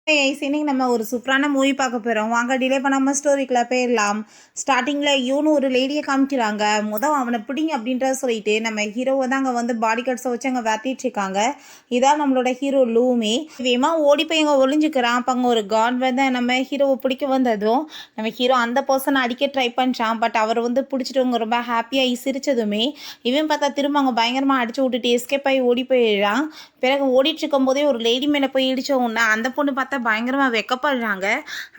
இன்னைக்கு நம்ம ஒரு சூப்பரான மூவி பார்க்க போகிறோம். வாங்க டிலே பண்ணாமல் ஸ்டோரிக்குள்ள போயிடலாம். ஸ்டார்டிங்கில் யூன்னு ஒரு லேடியை காமிக்கிறாங்க. அவனை பிடிங்க அப்படின்றத சொல்லிட்டு நம்ம ஹீரோவை தான் அங்கே வந்து பாடி கார்ட்ஸை வச்சு அங்கே விரட்டிட்டு இருக்காங்க. இதான் நம்மளோட ஹீரோ லூமே. வேமா ஓடி போய் இங்கே ஒளிஞ்சுக்கிறான். அப்போ அங்கே ஒரு காட் வந்து நம்ம ஹீரோவை பிடிக்க வந்ததும் நம்ம ஹீரோ அந்த பர்சனை அடிக்க ட்ரை பண்ணிச்சான். பட் அவர் வந்து பிடிச்சிட்டு ரொம்ப ஹாப்பியாகி சிரிச்சதுமே இவன் பார்த்தா திரும்ப அங்கே பயங்கரமாக அடிச்சு விட்டுட்டு எஸ்கேப் ஆகி ஓடி போயிடுறான். பிறகு ஓடிட்டு இருக்கும் போதே ஒரு லேடி மேலே போய் இடிச்ச உடனே அந்த பொண்ணு பார்த்தா பயங்கரமாக வெக்கப்படுறாங்க.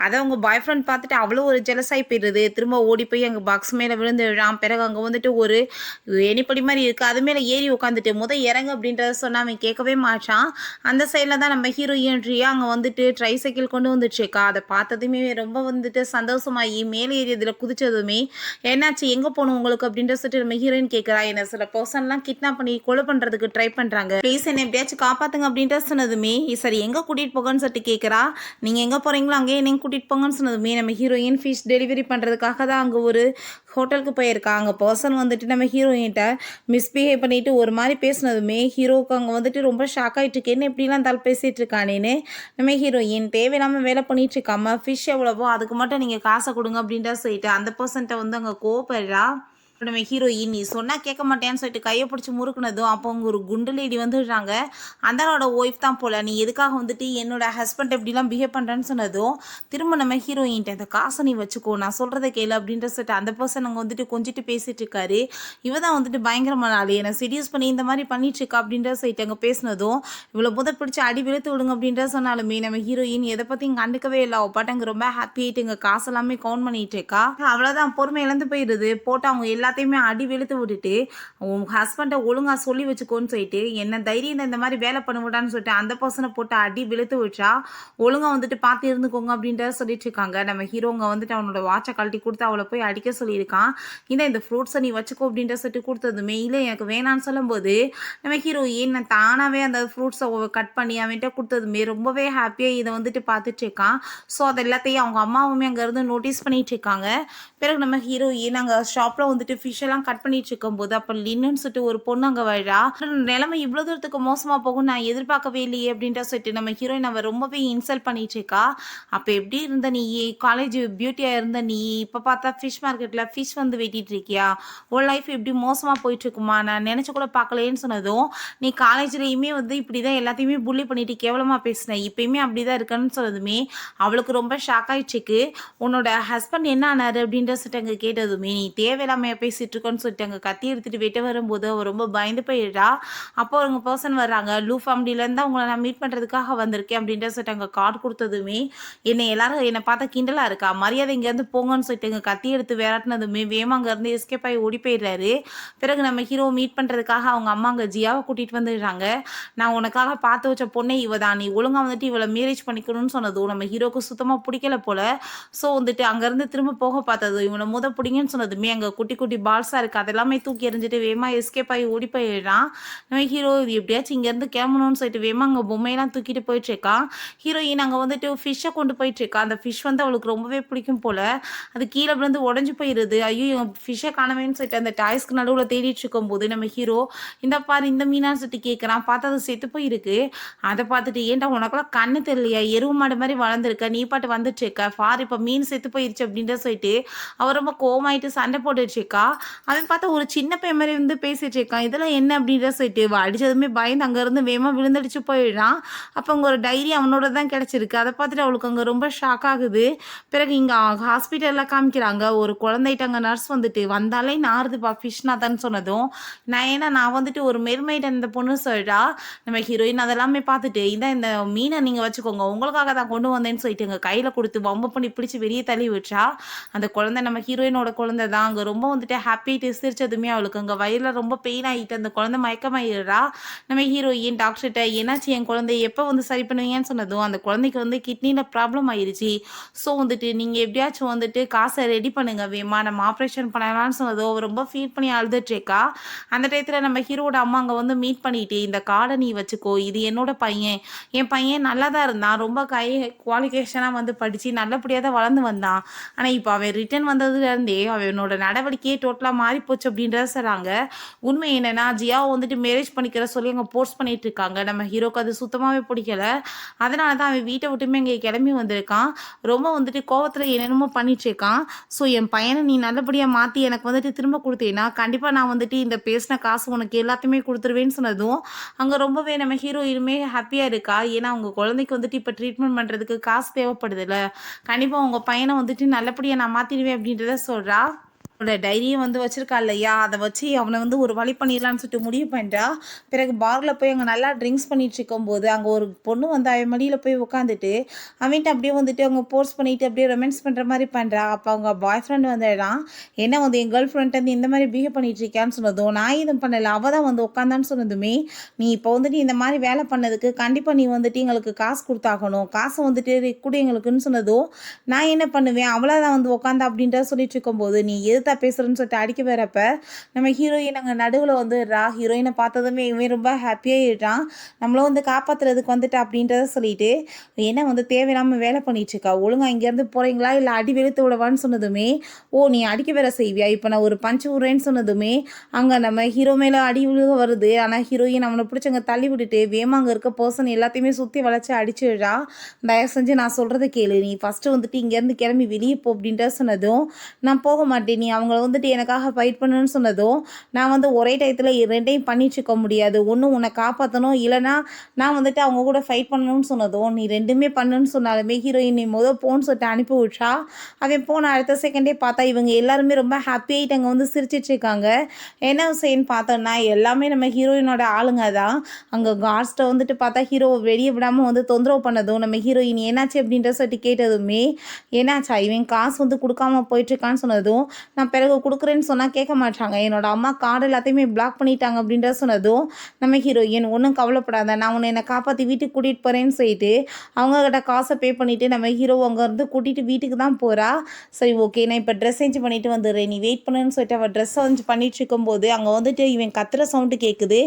அதை அவங்க பாய் ஃப்ரெண்ட் பார்த்துட்டு அவ்வளோ ஒரு ஜெலஸாகி போயிடுது. திரும்ப ஓடி போய் அங்கே பாக்ஸ் மேலே விழுந்து விழான். பிறகு அங்கே வந்துட்டு ஒரு எனிப்படி மாதிரி இருக்குது, அது மேலே ஏறி உட்காந்துட்டு இறங்கு அப்படின்றத சொன்னால் அவன் கேட்கவே மாட்டான். அந்த சைடில் தான் நம்ம ஹீரோயின் ரியா அங்கே வந்துட்டு ட்ரை சைக்கிள் கொண்டு வந்துட்டுருக்கா. அதை பார்த்ததுமே ரொம்ப வந்துட்டு சந்தோஷமாகி மேலே ஏறி இதில் குதிச்சதுமே என்னாச்சு எங்கே போகணும் உங்களுக்கு அப்படின்ற சொல்லிட்டு நம்ம ஹீரோயின் கேட்குறா. என்ன சில பர்சன்லாம் கிட்னாப் பண்ணி கொலை பண்ணுறதுக்கு ட்ரை பண்ணுறாங்க, ப்ளீஸ் என்ன எப்படியாச்சும் காப்பாற்றுங்க அப்படின்ற சொன்னதுமே சரி எங்கே கூட்டிகிட்டு போகன்னு சொல்லிட்டு கேட்குறா. நீங்கள் எங்கே போகிறீங்களோ அங்கேயே நீங்கள் கூட்டிகிட்டு போங்கன்னு சொன்னதுமே நம்ம ஹீரோயின் ஃபிஷ் டெலிவரி பண்ணுறதுக்காக தான் அங்கே ஒரு ஹோட்டலுக்கு போயிருக்கா. அங்கே பர்சன் வந்துட்டு நம்ம ஹீரோயின்கிட்ட மிஸ்பிஹேவ் பண்ணிட்டு ஒரு மாதிரி பேசினதுமே ஹீரோவுக்கு அங்கே வந்துட்டு ரொம்ப ஷாக் ஆகிட்டு இருக்கேன்னு எப்படிலாம் தலை பேசிகிட்டு இருக்கானேன்னு நம்ம ஹீரோயின் தேவையில்லாமல் வேலை பண்ணிட்டு இருக்காம ஃபிஷ் எவ்வளவோ அதுக்கு மட்டும் நீங்கள் காசை கொடுங்க அப்படின்ற சொல்லிட்டு அந்த பர்சன்ட்டை வந்து அங்கே கோவப்படுறா. நம்ம ஹீரோயின் நீ சொன்னால் கேட்க மாட்டேன்னு சொல்லிட்டு கையை பிடிச்சி முறுக்குனதும் அப்போ அவங்க ஒரு குண்டு லேடி வந்துடுறாங்க. அந்தனோட ஒய்ஃப் தான் போல், நீ எதுக்காக வந்துட்டு என்னோட ஹஸ்பண்ட் எப்படிலாம் பிஹேவ் பண்ணுறேன்னு சொன்னதும் திரும்ப நம்ம ஹீரோயின்ட்ட இந்த காசை நீ வச்சுக்கோ, நான் சொல்கிறத கேளு அப்படின்ற சொல்லிட்டு அந்த பர்சன் அங்கே வந்துட்டு கொஞ்சிட்டு பேசிகிட்டு இருக்காரு. இவ தான் வந்துட்டு பயங்கரமான ஆள், என்னை சீரியஸ் பண்ணி இந்த மாதிரி பண்ணிட்டு இருக்கா அப்படின்ற சொல்லிட்டு அங்கே பேசினதும் இவ்வளோ பிடிச்சி அடி விழுத்து விடுங்க அப்படின்ற சொன்னாலுமே நம்ம ஹீரோயின் எதை பற்றியும் கண்டுக்கவே இல்லை. அவப்பாட்ட அங்கே ரொம்ப ஹாப்பி ஆகிட்டு இங்கே காசு எல்லாமே கவுண்ட் பண்ணிட்டு இருக்கா. அவ்வளோதான் பொறுமை இழந்து போயிடுது. போட்டு அவங்க எல்லாத்தையுமே அடி வெளுத்து விட்டுட்டு உன் ஹஸ்பண்டை ஒழுங்காக சொல்லி வச்சுக்கோன்னு சொல்லிட்டு என்ன தைரியம் இந்த மாதிரி வேலை பண்ண விடான்னு சொல்லிட்டு அந்த பர்சனை போட்டு அடி வெளுத்து வச்சா ஒழுங்காக வந்துட்டு பார்த்து இருந்துக்கோங்க அப்படின்றத சொல்லிட்டு இருக்காங்க. நம்ம ஹீரோங்க வந்துட்டு அவனோட வாட்சை கழட்டி கொடுத்து அவளை போய் அடிக்க சொல்லியிருக்கான். இந்த ஃப்ரூட்ஸை நீ வச்சுக்கோ அப்படின்ற சொல்லிட்டு கொடுத்ததுமே இல்லை எனக்கு வேணான்னு சொல்லும்போது நம்ம ஹீரோயின் நான் தானாகவே அந்த ஃப்ரூட்ஸை கட் பண்ணி அவன்கிட்ட கொடுத்ததுமே ரொம்பவே ஹாப்பியாக இதை வந்துட்டு பார்த்துட்டு இருக்கான். ஸோ அது எல்லாத்தையும் அவங்க அம்மாவுமே அங்கேருந்து நோட்டீஸ் பண்ணிட்டு இருக்காங்க. பிறகு நம்ம ஹீரோயின் அங்கே ஷாப்பில் வந்துட்டு ஃபிஷ் எல்லாம் கட் பண்ணிட்டு இருக்கும்போது அப்போ லின்னு சொல்லிட்டு ஒரு பொண்ணு அங்கே வழா. நிலைமை இவ்வளோ தூரத்துக்கு மோசமாக போகும் நான் எதிர்பார்க்கவே இல்லையே அப்படின்ற சொல்லிட்டு நம்ம ஹீரோயின் அவள் ரொம்பவே இன்சல்ட் பண்ணிட்டு இருக்கா. அப்போ எப்படி இருந்த நீ காலேஜ் பியூட்டியாக இருந்த நீ இப்போ பார்த்தா ஃபிஷ் மார்க்கெட்டில் ஃபிஷ் வந்து வெட்டிட்டு இருக்கியா, உன் லைஃப் எப்படி மோசமாக போயிட்டு இருக்குமா, நான் நினச்சி கூட பார்க்கலேன்னு சொன்னதும் நீ காலேஜ்லேயுமே வந்து இப்படி தான் எல்லாத்தையுமே புள்ளி பண்ணிட்டு கேவலமாக பேசினேன், இப்பயுமே அப்படி தான் இருக்கன்னு சொன்னதுமே அவளுக்கு ரொம்ப ஷாக் ஆயிடுச்சுக்கு. உன்னோட ஹஸ்பண்ட் என்ன ஆனாரு அப்படின்ற சொல்லிட்டு அங்கே கேட்டதுமே நீ தேவையில்லாமல் பேசிட்டு இருக்கோன்னு சொல்லிட்டு அங்கே கத்தி எடுத்துகிட்டு வெட்ட வரும்போது அவர் ரொம்ப பயந்து போயிடுறா. அப்போ அவங்க பர்சன் வர்றாங்க, லூ ஃபேமிலியிலேருந்து அவங்கள நான் மீட் பண்ணுறதுக்காக வந்திருக்கேன் அப்படின்ற சொல்லிட்டு அங்கே கார்டு கொடுத்ததுமே எல்லாரும் என்னை பார்த்தா கிண்டலாக இருக்கா, மரியாதை இங்கேருந்து போங்கன்னு சொல்லிட்டு அங்கே கத்தி எடுத்து விராட்டினதுமே வேமா அங்கேருந்து எஸ்கேப் ஆகி ஓடி போயிடுறாரு. பிறகு நம்ம ஹீரோ மீட் பண்ணுறதுக்காக அவங்க அம்மா அங்கே ஜியாவை கூட்டிகிட்டு வந்துடுறாங்க. நான் உனக்காக பார்த்து வச்ச பொண்ணே இவ தான், நீ ஒழுங்காக வந்துட்டு இவளை மேரேஜ் பண்ணிக்கணும்னு சொன்னதும் நம்ம ஹீரோக்கு சுத்தமாக பிடிக்கல போல. ஸோ வந்துட்டு அங்கேருந்து திரும்ப போக பார்த்தது இவனை பிடிங்கன்னு சொன்னதுமே அங்கே குட்டி குட்டி பால்ஸாக இருக்குது அதெல்லாமே தூக்கி எறிஞ்சிட்டு வேமா எஸ்கேப் ஆகி ஓடி போயிடுறான். நம்ம ஹீரோ இது எப்படியாச்சும் இங்கேருந்து கிளம்பணும்னு சொல்லிட்டு வேமா அங்கே பொம்மையெல்லாம் தூக்கிட்டு போயிட்டுருக்கான். ஹீரோயின் அங்கே வந்துட்டு ஃபிஷ்ஷை கொண்டு போயிட்டுருக்கா. அந்த ஃபிஷ் வந்து அவளுக்கு ரொம்பவே பிடிக்கும் போல். அது கீழே விழுந்து உடஞ்சி போயிடுது. ஐயோ எங்கள் ஃபிஷ்ஷை காணவேன்னு சொல்லிட்டு அந்த டாய்ஸ்க்கு நடுவில் தேடிட்டு இருக்கும்போது நம்ம ஹீரோ இந்த பாரு இந்த மீனான்னு சொல்லிட்டு கேட்குறான். பார்த்தா அது செத்து போயிருக்கு. அதை பார்த்துட்டு ஏன்டா உனக்கெல்லாம் கண்ணு தெரியலையா, எருவு மாடு மாதிரி வளர்ந்துருக்க, நீ பாட்டு வந்துட்டு இருக்க பாரு இப்போ மீன் செத்து போயிடுச்சு அப்படின்ற சொல்லிட்டு அவர் ரொம்ப கோவமாயிட்டு சண்டை போட்டுருச்சுக்கா. அவன் பார்த்தா ஒரு சின்ன பையன் மாதிரி வந்து பேசிட்டு இருக்கான். இதெல்லாம் என்ன அப்படின்ற சொல்லிட்டு அடிச்சதுமே பயந்து அங்கேருந்து வேகமாக விழுந்தடிச்சு போயிடுறான். அப்போ அங்கே ஒரு டைரி அவனோட தான் கிடச்சிருக்கு. அதை பார்த்துட்டு அவளுக்கு அங்கே ரொம்ப ஷாக் ஆகுது. பிறகு இங்கே ஹாஸ்பிட்டலில் காமிக்கிறாங்க. ஒரு குழந்தைகிட்ட அங்கே நர்ஸ் வந்துட்டு வந்தாலே நாறுதுப்பா ஃபிஷ்னா தான் சொன்னதும் நான் வந்துட்டு ஒரு மெர்மைட் அந்த பொண்ணு சொல்லிட்டா. நம்ம ஹீரோயின் அதெல்லாமே பார்த்துட்டு இந்த மீனை நீங்கள் வச்சுக்கோங்க உங்களுக்காக தான் கொண்டு வந்தேன்னு சொல்லிட்டு எங்கள் கையில் கொடுத்து வம்பு பண்ணி பிடிச்சி வெளியே தள்ளி வச்சா. அந்த குழந்தை நம்ம ஹீரோயினோட குழந்தை தான். அங்கே ரொம்ப வந்துட்டு ஹாப்பி சிரிச்சதுமே அவளுக்கு அங்கே வயிறில் ரொம்ப பெயின் ஆகிட்டு அந்த குழந்தை மயக்கமாயிடுறா. நம்ம ஹீரோயின் டாக்டர்கிட்ட என்னாச்சு என் குழந்தைய எப்போ வந்து சரி பண்ணுவீங்கன்னு சொன்னதும் அந்த குழந்தைக்கு வந்து கிட்னியில் ப்ராப்ளம் ஆயிடுச்சு. ஸோ வந்துட்டு நீங்கள் எப்படியாச்சும் வந்துட்டு காசை ரெடி பண்ணுங்க வேமா நம்ம ஆப்ரேஷன் பண்ணலாம்னு சொன்னதும் அவள் ரொம்ப ஃபீல் பண்ணி அழுதுட்ருக்கா. அந்த டயத்தில் நம்ம ஹீரோட அம்மா அங்கே வந்து மீட் பண்ணிட்டு இந்த கார்டை நீ வச்சுக்கோ, இது என்னோட பையன், என் பையன் நல்லா தான் இருந்தான், ரொம்ப குவாலிஃபிகேஷனாக வந்து படித்து நல்லபடியாக தான் வளர்ந்து வந்தான். ஆனால் இப்போ அவன் ரிட்டர்ன் வந்ததுலேருந்தே அவனோட நடவடிக்கையே டோட்டலாக மாறி போச்சு அப்படின்றத சொல்கிறாங்க. உண்மை என்னன்னா ஜியாவை வந்துட்டு மேரேஜ் பண்ணிக்கிற சொல்லி அங்கே போர்ஸ் பண்ணிட்டு இருக்காங்க. நம்ம ஹீரோக்கு அது சுத்தமாகவே பிடிக்கல. அதனால தான் அவன் வீட்டை விட்டுமே இங்கே கிளம்பி வந்திருக்கான். ரொம்ப வந்துட்டு கோவத்தில் என்னென்னமோ பண்ணிட்டு இருக்கான். ஸோ என் பையனை நீ நல்லபடியாக மாற்றி எனக்கு வந்துட்டு திரும்ப கொடுத்தீங்கன்னா கண்டிப்பாக நான் வந்துட்டு இந்த பேசின காசு உனக்கு எல்லாத்தையுமே கொடுத்துருவேன்னு சொன்னதும் அங்கே ரொம்பவே நம்ம ஹீரோயினுமே ஹாப்பியாக இருக்கா. ஏன்னா அவங்க குழந்தைக்கு வந்துட்டு இப்போ ட்ரீட்மெண்ட் பண்ணுறதுக்கு காசு தேவைப்படுதுல்ல. கண்டிப்பாக உங்கள் பையனை வந்துட்டு நல்லபடியாக நான் மாற்றிடுவேன் அப்படின்றத சொல்கிறா. அவனோட டைரியும் வந்து வச்சிருக்கா இல்லையா, அதை வச்சு அவனை வந்து ஒரு வழி பண்ணிடலான்னு சொல்லிட்டு முடிவு பண்ணிட்டா. பிறகு பாரில் போய் அங்கே நல்லா ட்ரிங்க்ஸ் பண்ணிட்டு இருக்கும்போது அங்கே ஒரு பொண்ணு வந்து அவன் மடியில் போய் உட்காந்துட்டு அவன்கிட்ட அப்படியே வந்துட்டு அவங்க போர்ஸ் பண்ணிட்டு அப்படியே ரொமான்ஸ் பண்ணுற மாதிரி பண்ணுறா. அப்போ அவங்க பாய் ஃப்ரெண்ட் வந்துடான். என்ன வந்து என் கேர்ள் ஃப்ரெண்ட் வந்து இந்த மாதிரி பிஹேவ் பண்ணிட்டு இருக்கான்னு சொன்னதும் நான் எதுவும் பண்ணலை, அவள் தான் வந்து உட்காந்தான்னு சொன்னதுமே நீ இப்போ வந்துட்டு இந்த மாதிரி வேலை பண்ணதுக்கு கண்டிப்பாக நீ வந்துட்டு எங்களுக்கு காசு கொடுத்தாகணும், காசை வந்துட்டு கூட எங்களுக்குன்னு சொன்னதும் நான் என்ன பண்ணுவேன் அவளை தான் வந்து உட்காந்தா அப்படின்றத சொல்லிட்டு இருக்கும்போது நீ எது பேசுறேன்னு சொல்லிட்டு அடிக்க வரப்ப நம்ம ஹீரோயின் அங்கே நடுவில் வந்துடுறா. ஹீரோயினை பார்த்ததுமே இவன் ரொம்ப ஹாப்பியாகிடுறான். நம்மளும் வந்து காப்பாற்றுறதுக்கு வந்துட்டு அப்படின்றத சொல்லிட்டு என்ன வந்து தேவையில்லாமல் வேலை பண்ணிட்டு இருக்கா, ஒழுங்கா இங்கேருந்து போகிறீங்களா இல்லை அடி வெளுத்து விடவான்னு சொன்னதுமே ஓ நீ அடிக்க வேற செய்வியா, இப்போ நான் ஒரு பஞ்சு விடுறேன்னு சொன்னதுமே அங்கே நம்ம ஹீரோ மேலே அடி விழுக வருது. ஆனால் ஹீரோயின் அவனை பிடிச்சங்க தள்ளி விட்டுட்டு வேமா அங்கே இருக்க பர்சன் எல்லாத்தையுமே சுற்றி வளைச்சி அடிச்சிடுறா. தயவு செஞ்சு நான் சொல்கிறத கேளு, நீ ஃபஸ்ட்டு வந்துட்டு இங்கேருந்து கிளம்பி வெளியே போ அப்படின்ற சொன்னதும் நான் போக மாட்டேன், நீ அவங்கள வந்துட்டு எனக்காக ஃபைட் பண்ணுன்னு சொன்னதும் நான் வந்து ஒரே டயத்தில் ரெண்டையும் பண்ணிச்சுக்க முடியாது, ஒன்று உன்னை காப்பாற்றணும் இல்லைனா நான் வந்துட்டு அவங்க கூட ஃபைட் பண்ணணும்னு சொன்னதும் நீ ரெண்டுமே பண்ணுன்னு சொன்னாலுமே ஹீரோயின் நீ போன்னு சொல்லிட்டு அனுப்பி விட்றா. அவன் போன அடுத்த செகண்டே பார்த்தா இவங்க எல்லாருமே ரொம்ப ஹாப்பியாகிட்டு அங்கே வந்து சிரிச்சிட்டு இருக்காங்க. என்ன விஷயம்னு பார்த்தோன்னா எல்லாமே நம்ம ஹீரோயினோட ஆளுங்க தான். அங்கே கார்ஸ்ட்டை வந்துட்டு பார்த்தா ஹீரோவை வெளியே விடாமல் வந்து தொந்தரவு பண்ணதும் நம்ம ஹீரோயின் என்னாச்சு அப்படின்ற சொல்லிட்டு கேட்டதுமே என்னாச்சா இவன் காசு வந்து கொடுக்காம போயிட்டுருக்கான்னு சொன்னதும் நான் பிறகு கொடுக்குறேன்னு சொன்னால் கேட்க மாட்டாங்க, என்னோட அம்மா கார்டு எல்லாத்தையுமே பிளாக் பண்ணிட்டாங்க அப்படின்ற சொன்னதும் நம்ம ஹீரோயின் ஒன்றும் கவலைப்படாத நான் உன்னை என்னை காப்பாற்றி வீட்டுக்கு கூட்டிகிட்டு போகிறேன்னு சொல்லிட்டு அவங்கக்கிட்ட காசை பே பண்ணிவிட்டு நம்ம ஹீரோ அங்கேருந்து கூட்டிகிட்டு வீட்டுக்கு தான் போகிறா. சரி ஓகே நான் இப்போ ட்ரெஸ் சேஞ்ச் பண்ணிவிட்டு வந்துடுறேன் நீ வெயிட் பண்ணுன்னு சொல்லிட்டு அவள் ட்ரெஸ்ஸை வந்து பண்ணிட்டு இருக்கும்போது அங்கே வந்துட்டு இவன் கத்துற சவுண்டு கேட்குது.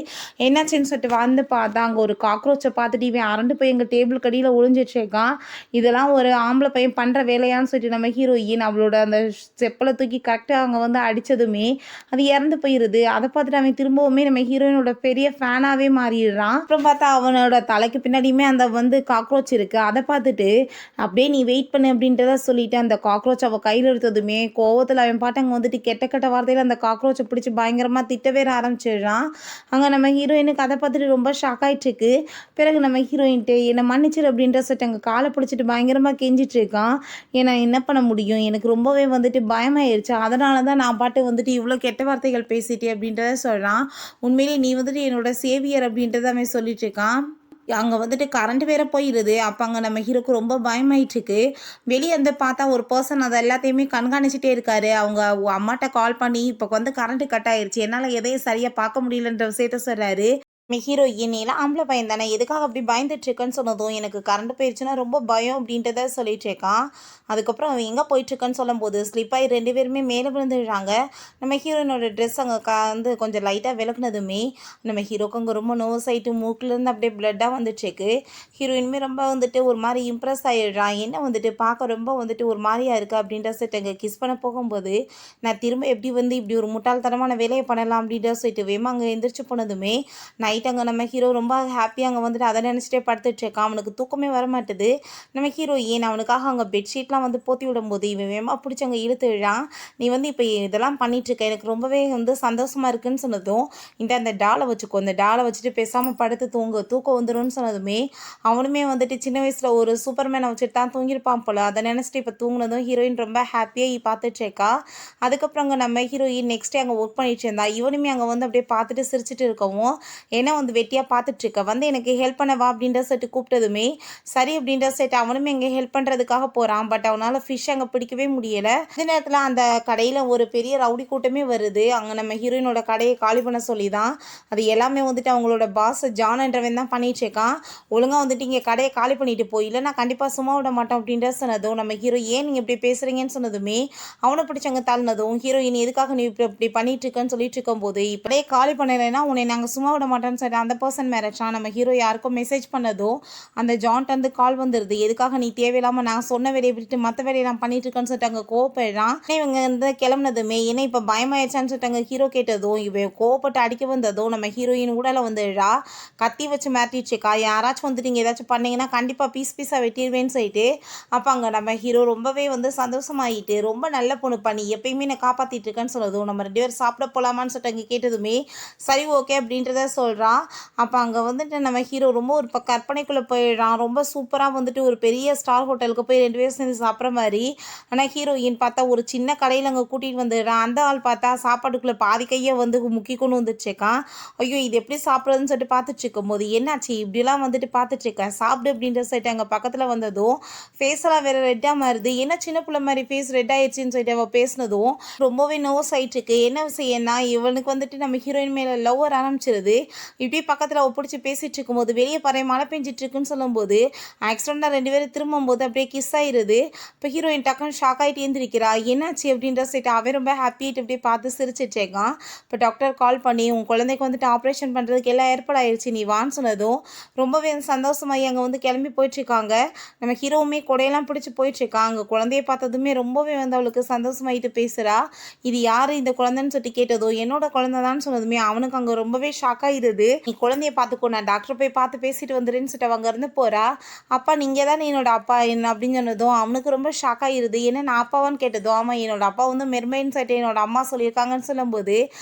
என்னாச்சுன்னு சொல்லிட்டு வந்து பார்த்தா அங்கே ஒரு காக்ரோச்சை பார்த்துட்டு இவன் அரண்டு போய் எங்கள் டேபிள் கடியில் ஒளிஞ்சிட்ருக்கான். இதெல்லாம் ஒரு ஆம்பளை பையன் பண்ணுற வேலையான்னு சொல்லிட்டு நம்ம ஹீரோயின் அவளோட அந்த செப்பலை தூக்கி கரெக்டாக அவங்க வந்து அடித்ததுமே அது இறந்து போயிடுது. அதை பார்த்துட்டு அவன் திரும்பவுமே நம்ம ஹீரோயினோட பெரிய ஃபேனாகவே மாறிடுறான். அப்புறம் பார்த்தா அவனோட தலைக்கு பின்னாடியுமே அந்த வந்து காக்ரோச் இருக்குது. அதை பார்த்துட்டு அப்படியே நீ வெயிட் பண்ணு அப்படின்றத சொல்லிட்டு அந்த காக்ரோச் அவள் கையில் எடுத்ததுமே கோவத்தில் அவன் பாட்டு அங்கே வந்துட்டு கெட்ட கெட்ட வார்த்தையில் அந்த காக்ரோச்சை பிடிச்சி பயங்கரமாக திட்டவே ஆரம்பிச்சிடுறான். அங்கே நம்ம ஹீரோயினுக்கு அதை பார்த்துட்டு ரொம்ப ஷாக் ஆகிட்டுருக்கு. பிறகு நம்ம ஹீரோயின்ட்டு என்னை மன்னிச்சிரு அப்படின்ற சொல்லிட்டு அங்கே காலை பிடிச்சிட்டு பயங்கரமாக கெஞ்சிட்டு இருக்கான். ஏன்னா என்ன பண்ண முடியும், எனக்கு ரொம்பவே வந்துட்டு பயமாயிருச்சு, அதனால தான் நான் பாட்டு வந்துட்டு இவ்வளோ கெட்ட வார்த்தைகள் பேசிட்டேன் அப்படின்றத சொல்கிறான். உண்மையிலே நீ வந்துட்டு என்னோட சேவியர் அப்படின்றத அவன் சொல்லிட்டு இருக்கான். அங்கே வந்துட்டு கரண்ட் வேற போயிடுது. அப்போ அங்கே நம்ம ஹீரோக்கு ரொம்ப பயமாயிட்டுருக்கு. வெளியே வந்து பார்த்தா ஒரு பர்சன் அதை எல்லாத்தையுமே கண்காணிச்சிட்டே இருக்காரு. அவங்க அம்மாட்ட கால் பண்ணி இப்போ வந்து கரண்ட் கட் ஆயிடுச்சு, என்னால் எதையும் சரியாக பார்க்க முடியலன்ற விஷயத்த சொல்கிறாரு. ஹீரோயின் எல்லாம் ஆம்பளை பையன் தானே எதுக்காக அப்படி பயந்துட்டு இருக்கேன்னு சொன்னதும் எனக்கு கரண்ட் போயிடுச்சுன்னா ரொம்ப பயம் அப்படின்றத சொல்லிட்டு இருக்கான். அதுக்கப்புறம் அவன் எங்கே போயிட்டுருக்கான்னு சொல்லும்போது ஸ்லிப்பாகி ரெண்டு பேருமே மேலே விழுந்துடுறாங்க. நம்ம ஹீரோயினோட ட்ரெஸ் அங்கே வந்து கொஞ்சம் லைட்டாக விளக்குனதுமே நம்ம ஹீரோக்கு அங்கே ரொம்ப நோஸ் ஆகிட்டு மூக்கிலேருந்து அப்படியே பிளட்டாக வந்துட்டுருக்கு. ஹீரோயினுமே ரொம்ப வந்துட்டு ஒரு மாதிரி இம்ப்ரெஸ் ஆகிடுறான். என்ன வந்துட்டு பார்க்க ரொம்ப வந்துட்டு ஒரு மாதிரியாக இருக்குது அப்படின்ற சொல்லிட்டு அங்கே கிஸ் பண்ண போகும்போது நான் திரும்ப எப்படி வந்து இப்படி ஒரு முட்டாள்தனமான வேலையை பண்ணலாம் அப்படின்ற சொல்லிட்டு வேமா அங்கே எந்திரிச்சு போனதுமே நைட் அங்கே நம்ம ஹீரோ ரொம்ப ஹாப்பியாக அங்கே வந்துட்டு அதை நினச்சிட்டே படுத்துட்டு இருக்கான். அவனுக்கு தூக்கமே வர மாட்டுது. நம்ம ஹீரோ ஏன் அவனுக்காக அங்கே பெட்ஷீட்லாம் வந்து போற்றி விடும்போது இவன் வேமா பிடிச்சி அங்கே இழுத்துடுறான். நீ வந்து இப்போ இதெல்லாம் பண்ணிகிட்ருக்க எனக்கு ரொம்பவே வந்து சந்தோஷமாக இருக்குன்னு சொன்னதும் அந்த டாலை வச்சுக்கோ, அந்த டாலை வச்சுட்டு பேசாமல் படுத்து தூக்கம் வந்துடும்னு சொன்னதுமே அவனுமே வந்துட்டு சின்ன வயசில் ஒரு சூப்பர்மேனை வச்சுட்டு தான் தூங்கியிருப்பான் போல். அதை நினச்சிட்டு இப்போ தூங்கினதும் ஹீரோயின் ரொம்ப ஹாப்பியாக பார்த்துட்ருக்கா. அதுக்கப்புறம் அங்கே நம்ம ஹீரோயின் நெக்ஸ்ட் டே அங்கே ஒர்க் பண்ணிட்டு இருந்தா. இவனுமே அங்கே வந்து அப்படியே பார்த்துட்டு சிரிச்சிட்டு இருக்கவும் என்ன வந்து வெட்டியாக பார்த்துட்ருக்க வந்து எனக்கு ஹெல்ப் பண்ணவா அப்படின்ற செட்டு கூப்பிட்டதுமே சரி அப்படின்ற செட் அவனுமே இங்கே ஹெல்ப் பண்ணுறதுக்காக போகிறான். பட் அவனால் ஃபிஷ் அங்கே பிடிக்கவே முடியலை. அதே நேரத்தில் அந்த கடையில் ஒரு பெரிய ரவுடி கூட்டமே வருது. அங்கே நம்ம ஹீரோயினோட கடையை காலி பண்ண சொல்லி தான் அது எல்லாமே வந்துட்டு அவங்களோட பாஸ் ஜான்ன்றவன் தான் பண்ணிட்டு இருக்கான். ஒழுங்காக வந்துட்டு இங்கே கடையை காலி பண்ணிட்டு போய் இல்லைனா கண்டிப்பாக சும்மா விட மாட்டோம் அப்படின்ற சொன்னதும் நம்ம ஹீரோ ஏன் நீங்கள் இப்படி பேசுகிறீங்கன்னு சொன்னதுமே அவனை பிடிச்சவங்க தள்ளினதும் ஹீரோயின் எதுக்காக நீ இப்படி பண்ணிட்டு இருக்கேன்னு சொல்லிட்டு இருக்கும்போது இப்படியே காலி பண்ணலைன்னா உன்னை நாங்கள் சும்மா விட மாட்டோம் பண்ணுறேன்னு சொல்லி அந்த பர்சன் மிரட்டான். நம்ம ஹீரோ யாருக்கும் மெசேஜ் பண்ணதும் அந்த ஜான்ட்டேருந்து கால் வந்துடுது. எதுக்காக நீ தேவையில்லாமல் நான் சொன்ன வேலையை விட்டுட்டு மற்ற வேலையை நான் பண்ணிட்டு இருக்கேன்னு சொல்லிட்டு அங்கே கோவப்படுறான். இவங்க வந்து கிளம்புனதுமே ஏன்னா இப்போ பயமாயிடுச்சான்னு சொல்லிட்டு அங்கே ஹீரோ கேட்டதும் இவன் கோவப்பட்டு அடிக்க வந்ததும் நம்ம ஹீரோயின் உடலை வந்துடுறா. கத்தி வச்சு மிரட்டிடுச்சுக்கா, யாராச்சும் வந்துட்டு நீங்கள் ஏதாச்சும் பண்ணீங்கன்னா கண்டிப்பாக பீஸாக வெட்டிடுவேன்னு சொல்லிட்டு. அப்போ அங்கே நம்ம ஹீரோ ரொம்பவே வந்து சந்தோஷமாயிட்டு ரொம்ப நல்ல பொண்ணு பண்ணி எப்பயுமே நான் காப்பாற்றிட்டு இருக்கேன்னு சொன்னதும் நம்ம 2 பேரும் சாப்பிட போகலாமான்னு சொல்லிட்டு அங்கே கேட்டதுமே சரி ஓகே அப்படின்றத சொல்கிறான். அப்போ அங்கே வந்துட்டு நம்ம ஹீரோ ரொம்ப ஒரு கற்பனைக்குள்ளே போயிடுறான். ரொம்ப சூப்பராக வந்துட்டு ஒரு பெரிய ஸ்டார் ஹோட்டலுக்கு போய் 2 பேரும் சேர்ந்து சாப்பிட்ற மாதிரி. ஆனால் ஹீரோயின் பார்த்தா ஒரு சின்ன கடையில் அங்கே கூட்டிகிட்டு வந்துடுறான். அந்த ஆள் பார்த்தா சாப்பாட்டுக்குள்ளே பாதி கையை வந்து முக்கி கொண்டு வந்துச்சுக்கான். ஐயோ இது எப்படி சாப்பிட்றதுன்னு சொல்லிட்டு பார்த்துட்டு இருக்கும்போது என்னாச்சு இப்படிலாம் வந்துட்டு பார்த்துட்டு இருக்கேன் சாப்பிடு அப்படின்ற சொல்லிட்டு அங்கே பக்கத்தில் வந்ததும் ஃபேஸெல்லாம் வேறு ரெட்டாக மாறுது. என்ன சின்ன பிள்ளை மாதிரி ஃபேஸ் ரெட் ஆயிடுச்சுன்னு சொல்லிட்டு அவள் பேசினதும் ரொம்பவே நோஸ் ஆகிட்டு இருக்கு. என்ன விஷயம்னா இவனுக்கு வந்துட்டு நம்ம ஹீரோயின் மேலே லவ் வர ஆரம்பிச்சிருது. இப்படி பக்கத்தில் அவள் பிடிச்சி பேசிகிட்டு இருக்கும்போது வெளியே பாரு மழை பெஞ்சிட்டு இருக்குன்னு சொல்லும்போது ஆக்சிடெண்ட்டாக 2 பேரும் திரும்பும்போது அப்படியே கிஸ் ஆயிடுது. இப்போ ஹீரோயின் டக்குன்னு ஷாக் ஆகிட்டு எழுந்திருக்கிறா. என்னாச்சு அப்படின்ற சொல்லிட்டு அவன் ரொம்ப ஹாப்பியாகிட்டு அப்படியே பார்த்து சிரிச்சிட்ருக்கான். இப்போ டாக்டர் கால் பண்ணி உன் குழந்தைக்கு வந்துட்டு ஆப்ரேஷன் பண்ணுறதுக்கு எல்லாம் ஏற்பாடாயிருச்சு நீ வான்னு சொன்னதும் ரொம்பவே சந்தோஷமாகி அங்கே வந்து கிளம்பி போயிட்டுருக்காங்க. நம்ம ஹீரோவுமே கொடையெல்லாம் பிடிச்சி போயிட்டுருக்கான். அங்கே குழந்தைய பார்த்ததுமே ரொம்பவே வந்து அவளுக்கு சந்தோஷமாயிட்டு பேசுகிறா. இது யார் இந்த குழந்தைன்னு சொல்லிட்டு கேட்டதோ என்னோட குழந்தை தான் சொன்னதுமே அவனுக்கு அங்கே ரொம்பவே ஷாக் ஆகிடுது. நீ குழந்தைய பார்த்துக்கோ நான் டாக்டர் போய் பார்த்து பேசிட்டு வந்துடுன்னு சொல்லிட்டு அவங்க இருந்து போகிறா. அப்பா நீங்கள் தான் என்னோட அப்பா என்ன அப்படின்னு சொன்னதும் அவனுக்கு ரொம்ப ஷாக் ஆகிடுது. என்ன நான் அப்பாவான்னு கேட்டதும் ஆமாம் என்னோட அப்பா வந்து மெர்மைன்னு சொல்லிட்டு என்னோட அம்மா சொல்லியிருக்காங்கன்னு சொல்லும்போது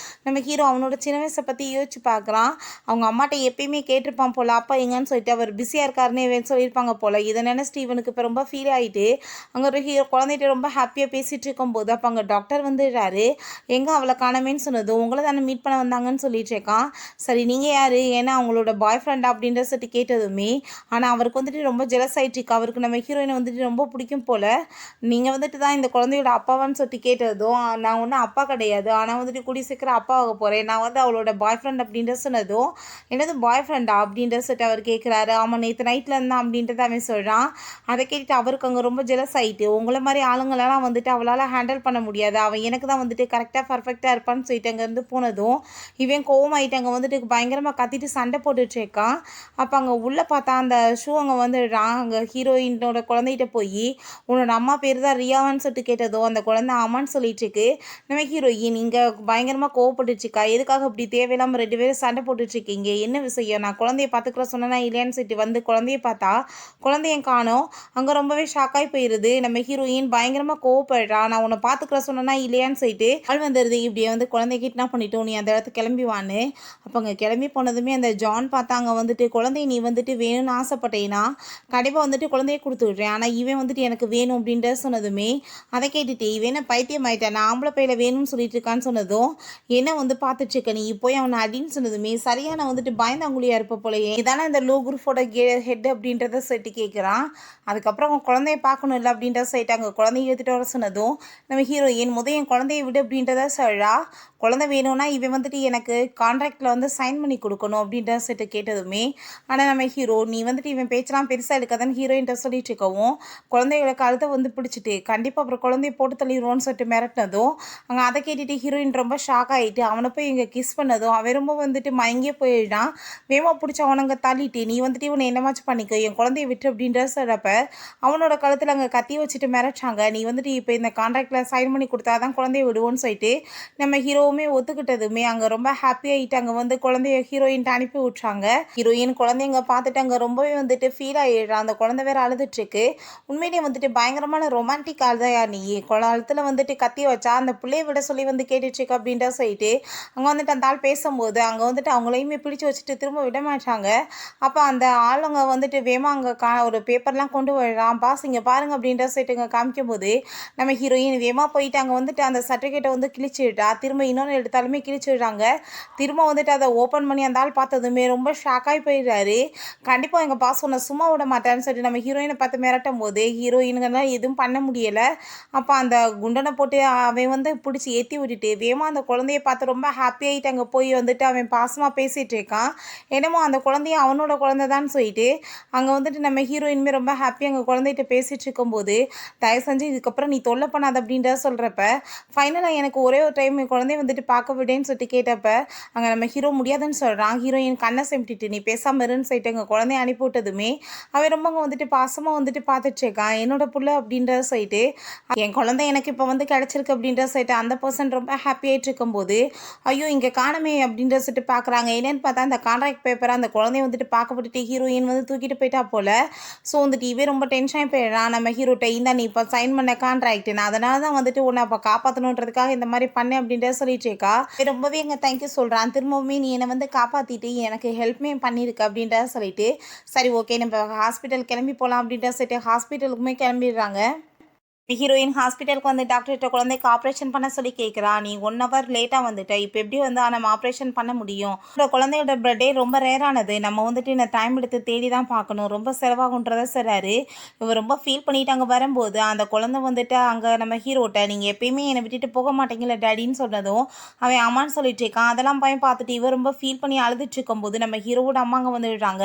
நம்ம ஹீரோ அவனோட சின்ன வயசை பற்றி யோசிச்சு பார்க்குறான். அவங்க அம்மாட்ட எப்பயுமே கேட்டிருப்பான் போல் அப்பா எங்கன்னு சொல்லிட்டு அவர் பிஸியாக இருக்காருன்னு சொல்லியிருப்பாங்க போல். இதை நினச்சிட்டு இவனுக்கு இப்போ ரொம்ப ஃபீல் ஆகிட்டு அங்கே ஒரு ஹீரோ குழந்தைகிட்ட ரொம்ப ஹாப்பியாக பேசிகிட்டு இருக்கும்போது அப்போ அங்கே டாக்டர் வந்துடுறாரு. எங்கே அவளை காணமேன்னு சொன்னதும் உங்களை தானே மீட் பண்ண வந்தாங்கன்னு சொல்லிட்டு இருக்கான். சரி நீங்கள் யார் ஏன்னா அவங்களோட பாய் ஃப்ரெண்டா அப்படின்ற சொல்லிட்டு கேட்டதுமே ஆனால் அவருக்கு வந்துட்டு ரொம்ப ஜெலஸ் ஆகிட்டுருக்கு. அவருக்கு நம்ம ஹீரோயினை வந்துட்டு ரொம்ப பிடிக்கும் போல். நீங்கள் வந்துட்டு தான் இந்த குழந்தையோட அப்பாவான்னு சொல்லிட்டு கேட்டதும் நான் ஒன்றும் அப்பா கிடையாது ஆனால் வந்துட்டு கூடி சீக்கிரம் அப்பா ஆக போகிறேன் நான் வந்து அவளோட பாய் ஃப்ரெண்ட் அப்படின்ற சொன்னதும் என்னது பாய் ஃப்ரெண்டா அப்படின்ற சொல்லிட்டு அவர் கேட்குறாரு. ஆமாம் நேற்று நைட்டில் இருந்தான் அப்படின்றத அவன் சொல்கிறான். அதை கேட்டுட்டு அவருக்கு அங்கே ரொம்ப ஜெலஸ் ஆகிட்டு உங்களை மாதிரி ஆளுங்களெல்லாம் வந்துட்டு அவளால் ஹேண்டில் பண்ண முடியாது அவன் எனக்கு தான் வந்துட்டு கரெக்டாக பர்ஃபெக்டாக இருப்பான்னு சொல்லிட்டு அங்கேருந்து போனதும் இவன் கோவமாயிட்டு அங்கே வந்துட்டு பயங்கரமாக கத்திட்டு சண்டை போட்டுட்ருக்கான். அப்போ அங்கே உள்ளே பார்த்தா அந்த ஷூ அங்கே வந்துடுறான். அங்கே ஹீரோயினோட குழந்தைகிட்ட போய் உன்னோட அம்மா பேர் தான் ரியாவான்னு சொல்லிட்டு கேட்டதோ அந்த குழந்தை ஆமான்னு சொல்லிட்டு இருக்கு. நம்ம ஹீரோயின் இங்கே பயங்கரமாக கோவப்பட்டுச்சுக்கா எதுக்காக இப்படி தேவையில்லாமல் 2 பேரும் சண்டை போட்டுட்ருக்கீங்க என்ன விஷயம் நான் குழந்தைய பார்த்துக்கிற சொன்னா இல்லையான்னு சொல்லிட்டு வந்து குழந்தைய பார்த்தா குழந்தைய காணோம். அங்கே ரொம்பவே ஷாக்காகி போயிடுது. நம்ம ஹீரோயின் பயங்கரமாக கோவப்படுறா. நான் உன்னை பார்த்துக்கிற சொன்னா இல்லையான்னு சொல்லிட்டு ஆள் வந்துடுது. இப்படியே வந்து குழந்தைய கிட்னாப் பண்ணிட்டோம் நீ அந்த இடத்துக்கு கிளம்பி வான்னு. அப்போ அங்கே கிளம்பி போனதுமே அந்த ஜான் பார்த்தாங்க வந்துட்டு குழந்தைய நீ வந்துட்டு வேணும்னு ஆசைப்பட்டேன்னா கண்டிப்பாக வந்துட்டு குழந்தைய கொடுத்து விட்றேன் ஆனால் இவன் வந்துட்டு எனக்கு வேணும் அப்படின்ற சொன்னதுமே அதை கேட்டுட்டு இவன் பைத்தியம் ஆயிட்டேன் நான் ஆம்பளை பையில வேணும்னு சொல்லிட்டு இருக்கான்னு சொன்னதும் என்ன வந்து பார்த்துட்டு இருக்க நீ போய் அவனை அடின்னு சொன்னதுமே சரியான வந்துட்டு பயந்தாங்குழியா இருப்ப போலயே இதானே இந்த லோ குரூப்போட ஹெட் அப்படின்றத சொல்லிட்டு கேட்குறான். அதுக்கப்புறம் அவன் குழந்தைய பார்க்கணும் இல்லை அப்படின்றத சொல்லிட்டு அங்கே குழந்தைய எடுத்துகிட்டு வர சொன்னதும் நம்ம ஹீரோயின் என் குழந்தைய விடு அப்படின்றத சொல்கிறா. குழந்தை வேணும்னா இவன் வந்துட்டு எனக்கு கான்ட்ராக்டில் வந்து சைன் பண்ணி கொடுக்கணும் அப்படின்ற சொல்லிட்டு கேட்டதுமே ஆனால் நம்ம ஹீரோ நீ வந்துட்டு இவன் பேச்செல்லாம் பெருசாக எடுக்காதான்னு ஹீரோயின்ட்ட சொல்லிட்டு இருக்கவும் குழந்தையோட கழுத்தை வந்து பிடிச்சிட்டு கண்டிப்பாக அப்புறம் குழந்தைய போட்டு தள்ளிடுவோன்னு சொல்லிட்டு மிரட்டினதும் அங்கே அதை கேட்டுட்டு ஹீரோயின் ரொம்ப ஷாக் ஆகிட்டு அவனை போய் இங்கே கிஸ் பண்ணதும் அவன் ரொம்ப வந்துட்டு மயங்கியே போயிட்டான். வேமா பிடிச்ச அவனங்க தள்ளிட்டு நீ வந்துட்டு இவனை என்னமாச்சும் பண்ணிக்க என் குழந்தைய விட்டு அப்படின்ற சொல்கிறப்ப அவனோட கழுத்தில் அங்கே கத்தி வச்சுட்டு மிரட்டாங்க. நீ வந்துட்டு இப்போ இந்த கான்ட்ராக்டில் சைன் பண்ணி கொடுத்தா தான் குழந்தைய விடுவோன்னு சொல்லிட்டு நம்ம ஹீரோவுமே ஒத்துக்கிட்டதுமே அங்கே ரொம்ப ஹாப்பியாகிட்டு அங்கே வந்து குழந்தைய ஹீரோயின்ட்டு அனுப்பி விட்றாங்க. ஹீரோயின் குழந்தைங்க பார்த்துட்டு அங்கே ரொம்பவே வந்துட்டு ஃபீல் ஆகிடுறான். அந்த குழந்தை வேறு அழுதுட்டுருக்கு. உண்மையிலேயே வந்துட்டு பயங்கரமான ரொமான்டிக் அழுதையா நீ குளத்தில் வந்துட்டு கத்தி வச்சா அந்த பிள்ளைய விட சொல்லி வந்து கேட்டுட்ருக்கு அப்படின்ற சொல்லிட்டு அங்கே வந்துட்டு அந்த ஆள் பேசும்போது அங்கே வந்துட்டு அவங்களையுமே பிடிச்சி வச்சுட்டு திரும்ப விட மாட்டாங்க. அப்போ அந்த ஆளுங்க வந்துட்டு வேமா அங்கே ஒரு பேப்பர்லாம் கொண்டு வர்றான். பாஸ் இங்கே பாருங்க அப்படின்ற சொல்லிட்டு இங்கே காமிக்கும் போது நம்ம ஹீரோயின் வேமா போயிட்டு அங்கே வந்துட்டு அந்த சர்டிஃபிகேட்டை வந்து கிழிச்சிட்டா. திரும்ப இன்னொன்று எடுத்தாலுமே கிழிச்சிடுறாங்க. திரும்ப வந்துட்டு அதை ஓப்பன் பண்ணி அந்த ஆள் பார்த்ததுமே ரொம்ப ஷாக்காகி போயிடுறாரு. கண்டிப்பாக எங்கள் பாஸ் உன்னை சும்மா விட மாட்டான்னு சொல்லிட்டு நம்ம ஹீரோயினை பார்த்து மிரட்டும் போது ஹீரோயினுங்கெல்லாம் எதுவும் பண்ண முடியலை. அப்போ அந்த குண்டனை போட்டு அவன் வந்து பிடிச்சி ஏற்றி விட்டுட்டு வேமா அந்த குழந்தைய பார்த்து ரொம்ப ஹாப்பியாகிட்டு அங்கே போய் வந்துட்டு அவன் பாசமாக பேசிகிட்டு இருக்கான். என்னமோ அந்த குழந்தைய அவனோட குழந்தை தான் சொல்லிட்டு அங்கே வந்துட்டு நம்ம ஹீரோயினுமே ரொம்ப ஹாப்பியாக அங்கே குழந்தைகிட்ட பேசிகிட்டு இருக்கும்போது தயவு செஞ்சு இதுக்கப்புறம் நீ தொல்லை பண்ணாத அப்படின்றத சொல்கிறப்ப ஃபைனலாக எனக்கு ஒரே ஒரு டைம் என் குழந்தைய வந்துட்டு பார்க்க விடேன்னு சொல்லிட்டு கேட்டப்ப அங்கே நம்ம ஹீரோ முடியாதுன்னு சொல்கிறான். சொல்கிறான். ஹீரோயின் கண்ணை செமிட்டிட்டு நீ பேசாமல் இருன்னு சொல்லிட்டு எங்கள் குழந்தைய அனுப்பி விட்டதுமே அவன் ரொம்ப வந்துட்டு பாசமாக வந்துட்டு பார்த்துட்டு இருக்கான். என்னோட புள்ள அப்படின்றத சொல்லிட்டு என் குழந்தை எனக்கு இப்போ வந்து கிடச்சிருக்கு அப்படின்ற சொல்லிட்டு அந்த பர்சன் ரொம்ப ஹாப்பி ஆகிட்டு இருக்கும்போது ஐயோ இங்கே காணமே அப்படின்ற சொல்லிட்டு பார்க்குறாங்க. என்னென்னு பார்த்தா அந்த கான்ட்ராக்ட் பேப்பரை அந்த குழந்தைய வந்துட்டு பார்க்கப்பட்டுட்டு ஹீரோயின் வந்து தூக்கிட்டு போயிட்டா போல். ஸோ வந்துட்டு இவே ரொம்ப டென்ஷன் ஆகி போயிடுறான். நம்ம ஹீரோட்ட இந்த நீ இப்போ சைன் பண்ண கான்ட்ராக்ட் நான் அதனால தான் வந்துட்டு உன்னை அப்போ காப்பாற்றணுன்றதுக்காக இந்த மாதிரி பண்ணேன் அப்படின்ற சொல்லிட்டு இருக்கா. ரொம்பவே எங்க தேங்க்யூ சொல்கிறான். திரும்பவுமே நீ என்னை வந்து காப்பாற்றிட்டு எனக்கு ஹெல்ப்மே பண்ணியிருக்கு அப்படின்றத சொல்லிட்டு சரி ஓகே நம்ம ஹாஸ்பிட்டல் கிளம்பி போகலாம் அப்படின்ற சொல்லிட்டு ஹாஸ்பிட்டலுக்குமே கிளம்பிடுறாங்க. ஹீரோயின் ஹாஸ்பிட்டலுக்கு வந்து டாக்டர்கிட்ட குழந்தைக்கு ஆப்ரேஷன் பண்ண சொல்லி கேட்குறா. நீ 1 ஹவர் லேட்டாக வந்துட்ட, இப்போ எப்படி வந்து நம்ம ஆப்ரேஷன் பண்ண முடியும்? குழந்தையோட பர்த்டே ரொம்ப ரேரானது, நம்ம வந்துட்டு இந்த டைம் எடுத்து தேடி தான் பார்க்கணும், ரொம்ப செலவாகுன்றத சொல்கிறாரு. இவர் ரொம்ப ஃபீல் பண்ணிட்டு அங்கே வரும்போது அந்த குழந்தை வந்துட்டு அங்கே நம்ம ஹீரோட்ட நீங்கள் எப்பயுமே என்னை விட்டுட்டு போக மாட்டீங்களா டேடின்னு சொன்னதும் அவன் அம்மான்னு சொல்லிட்டு இருக்கான். அதெல்லாம் பையன் பார்த்துட்டு இவர் ரொம்ப ஃபீல் பண்ணி அழுதுட்டு இருக்கும்போது நம்ம ஹீரோவோட அம்மா அங்கே வந்துடுறாங்க.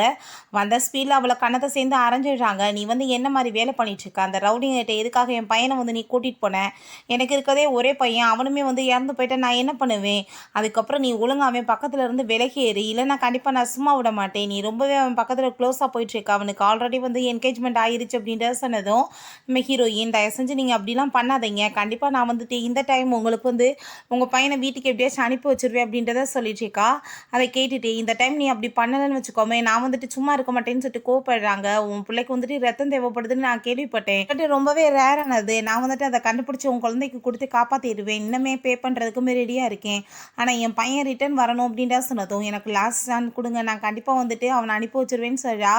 வந்த ஸ்பீடில் அவளை கண்ணத்தை சேர்ந்து அரைஞ்சிடுறாங்க. நீ வந்து என்ன மாதிரி வேலை பண்ணிட்டு இருக்க? அந்த ரவுடிங்கிட்ட எதுக்காக என் பையனை வந்து நீ கூட்டிகிட்டு போனேன்? எனக்கு இருக்கதே ஒரே பையன், அவனுமே வந்து இறந்து போயிட்டேன், நான் என்ன பண்ணுவேன்? அதுக்கப்புறம் நீ ஒழுங்காக அவன் பக்கத்தில் இருந்து விலகி ஏறி, இல்லைன்னா கண்டிப்பாக நான் சும்மா விட மாட்டேன். நீ ரொம்பவே அவன் பக்கத்தில் க்ளோஸாக போயிட்டுருக்க, அவனுக்கு ஆல்ரெடி வந்து என்கேஜ்மெண்ட் ஆயிருச்சு அப்படின்றத சொன்னதும் நம்ம ஹீரோயின் தயவு செஞ்சு நீங்கள் அப்படிலாம் பண்ணாதீங்க, கண்டிப்பாக நான் வந்துட்டு இந்த டைம் உங்களுக்கு வந்து உங்கள் பையனை வீட்டுக்கு எப்படியாச்சும் அனுப்பி வச்சிருவேன் அப்படின்றத சொல்லிட்டுருக்கா. அதை கேட்டுட்டு இந்த டைம் நீ அப்படி பண்ணலன்னு வச்சுக்கோமே நான் வந்துட்டு சும்மா இருக்க மாட்டேன்னு சொல்லிட்டு கோவப்படுறாங்க. உன் பிள்ளைக்கு வந்துட்டு ரத்தம் தேவைப்படுதுன்னு நான் கேள்விப்பட்டேன், பட் ரொம்பவே ரேரானது, நான் வந்துட்டு அதை கண்டுபிடிச்சி உன் குழந்தைக்கு கொடுத்து காப்பாற்றிடுவேன், இன்னுமே பே பண்ணுறதுக்குமே ரெடியாக இருக்கேன், ஆனால் என் பையன் ரிட்டர்ன் வரணும் அப்படின்ற சொன்னதும் எனக்கு லாஸ்ட் சான் கொடுங்க, நான் கண்டிப்பாக வந்துட்டு அவனை அனுப்பி வச்சிருவேன்னு சொல்கிறா.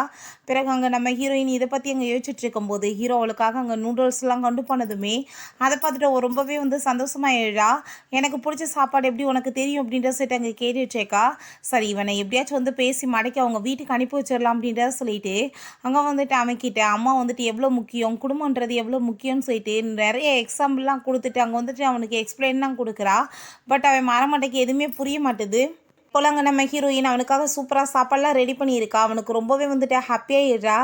பிறகு அங்கே நம்ம ஹீரோயின் இதை பற்றி அங்கே யோசிச்சுட்டு இருக்கும்போது ஹீரோ அவளுக்காக அங்கே நூடுல்ஸ்லாம் கொண்டு போனதுமே அதை பார்த்துட்டு ரொம்பவே வந்து சந்தோஷமாயிடுறா. எனக்கு பிடிச்ச சாப்பாடு எப்படி உனக்கு தெரியும் அப்படின்ற சொல்லிட்டு அங்கே கேட்டுச்சேக்கா. சரி இவனை எப்படியாச்சும் வந்து பேசி மடக்கி அவங்க வீட்டுக்கு அனுப்பி வச்சிடலாம் அப்படின்றத சொல்லிட்டு அங்கே வந்துட்டு அவன்கிட்ட அம்மா வந்துட்டு எவ்வளோ முக்கியம், குடும்பன்றது எவ்வளோ முக்கியம்னு சொல்லிட்டு நிறைய எக்ஸாம்பிள்லாம் கொடுத்துட்டு அங்கே வந்துட்டு அவனுக்கு எக்ஸ்பிளைன் தான் கொடுக்குறா. பட் அவன் மரமண்டைக்கு எதுவுமே புரிய மாட்டுது. போல் அங்கே நம்ம ஹீரோயின் அவனுக்காக சூப்பராக சாப்பாடெலாம் ரெடி பண்ணியிருக்கா. அவனுக்கு ரொம்பவே வந்துட்டு ஹாப்பியாகிடுறா.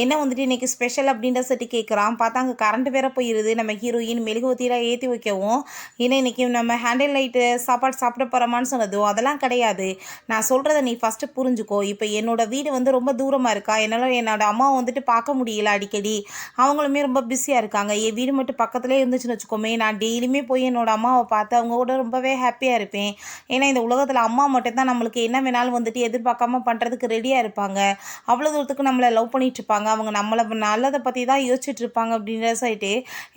என்ன வந்துட்டு இன்றைக்கி ஸ்பெஷல் அப்படின்ற சொல்லி கேட்குறான். பார்த்தா அங்கே கரண்ட் வேற போயிடுது. நம்ம ஹீரோயின் மெழுகுவத்திலாம் ஏற்றி வைக்கவும் ஏன்னா இன்றைக்கி நம்ம ஹேண்டில் லைட்டு சாப்பாடு சாப்பிட போகிறோமான்னு சொன்னதோ அதெல்லாம் கிடையாது, நான் சொல்கிறத நீ ஃபஸ்ட்டு புரிஞ்சுக்கோ. இப்போ என்னோடய வீடு வந்து ரொம்ப தூரமாக இருக்கா, என்னால் என்னோடய அம்மாவை வந்துட்டு பார்க்க முடியல, அடிக்கடி அவங்களுமே ரொம்ப பிஸியாக இருக்காங்க. என் வீடு மட்டும் பக்கத்துலேயே இருந்துச்சுன்னு வச்சுக்கோமே நான் டெய்லியுமே போய் என்னோடய அம்மாவை பார்த்து அவங்க கூட ரொம்பவே ஹாப்பியாக இருப்பேன். ஏன்னா இந்த உலகத்தில் அம்மா மட்டும் தான் நம்மளுக்கு என்ன வேணாலும் வந்துட்டு எதிர்பார்க்காம பண்ணுறதுக்கு ரெடியாக இருப்பாங்க. அவ்வளோ தூரத்துக்கு நம்மளை லவ் பண்ணிட்டு இருப்பாங்க, அவங்க நம்மளை நல்லதை பற்றி தான் யோசிச்சுட்டு இருப்பாங்க அப்படின்ற சொல்லிட்டு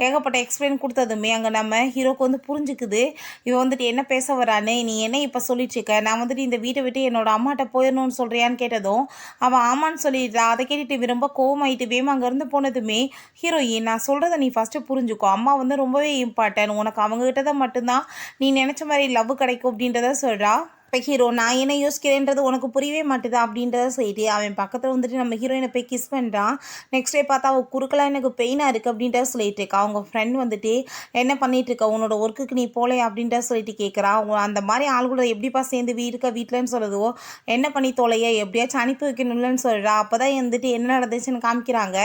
ஏகப்பட்ட எக்ஸ்பிளைன் கொடுத்ததுமே அங்கே நம்ம ஹீரோக்கு வந்து புரிஞ்சுக்குது இவன் வந்துட்டு என்ன பேச வரானே, நீ என்ன இப்போ சொல்லிட்டு இருக்க, நான் வந்துட்டு இந்த வீட்டை விட்டு என்னோட அம்மாட்ட போயிடணும்னு சொல்கிறியான்னு கேட்டதும் அவன் ஆமான்னு சொல்லிடுறா. அதை கேட்டுட்டு ரொம்ப கோவமாயிட்டு வேமா அங்கேருந்து போனதுமே ஹீரோயின் நான் சொல்கிறத நீ ஃபஸ்ட்டு புரிஞ்சுக்கோ, அம்மா வந்து ரொம்பவே இம்பார்ட்டன்ட், உனக்கு அவங்ககிட்ட தான் மட்டும்தான் நீ நினச்ச மாதிரி லவ் கிடைக்கும் அப்படின்றத சொல்கிறா. இப்போ ஹீரோ நான் என்ன யோசிக்கிறேன்றது உனக்கு புரியவே மாட்டுதா அப்படின்றத சொல்லிட்டு அவன் பக்கத்தில் வந்துட்டு நம்ம ஹீரோயினை போய் கிஸ் பண்ணுறான். நெக்ஸ்ட் டே பார்த்தா அவள் குறுக்கெல்லாம் எனக்கு பெயினாக இருக்குது அப்படின்றத சொல்லிட்டு இருக்கா. அவங்க ஃப்ரெண்ட் வந்துட்டு என்ன பண்ணிட்டு இருக்க, உன்னோட ஒர்க்குக்கு நீ போலே அப்படின்றத சொல்லிட்டு கேட்குறா. அந்த மாதிரி ஆள்களோட எப்படிப்பா சேர்ந்து வீட்டுலன்னு சொல்லுதோ, என்ன பண்ணி தொலைய எப்படியாச்சும் அனுப்பி வைக்கணும்லன்னு சொல்கிறா. அப்போ தான் வந்துட்டு என்ன நடந்துச்சுன்னு காமிக்கிறாங்க.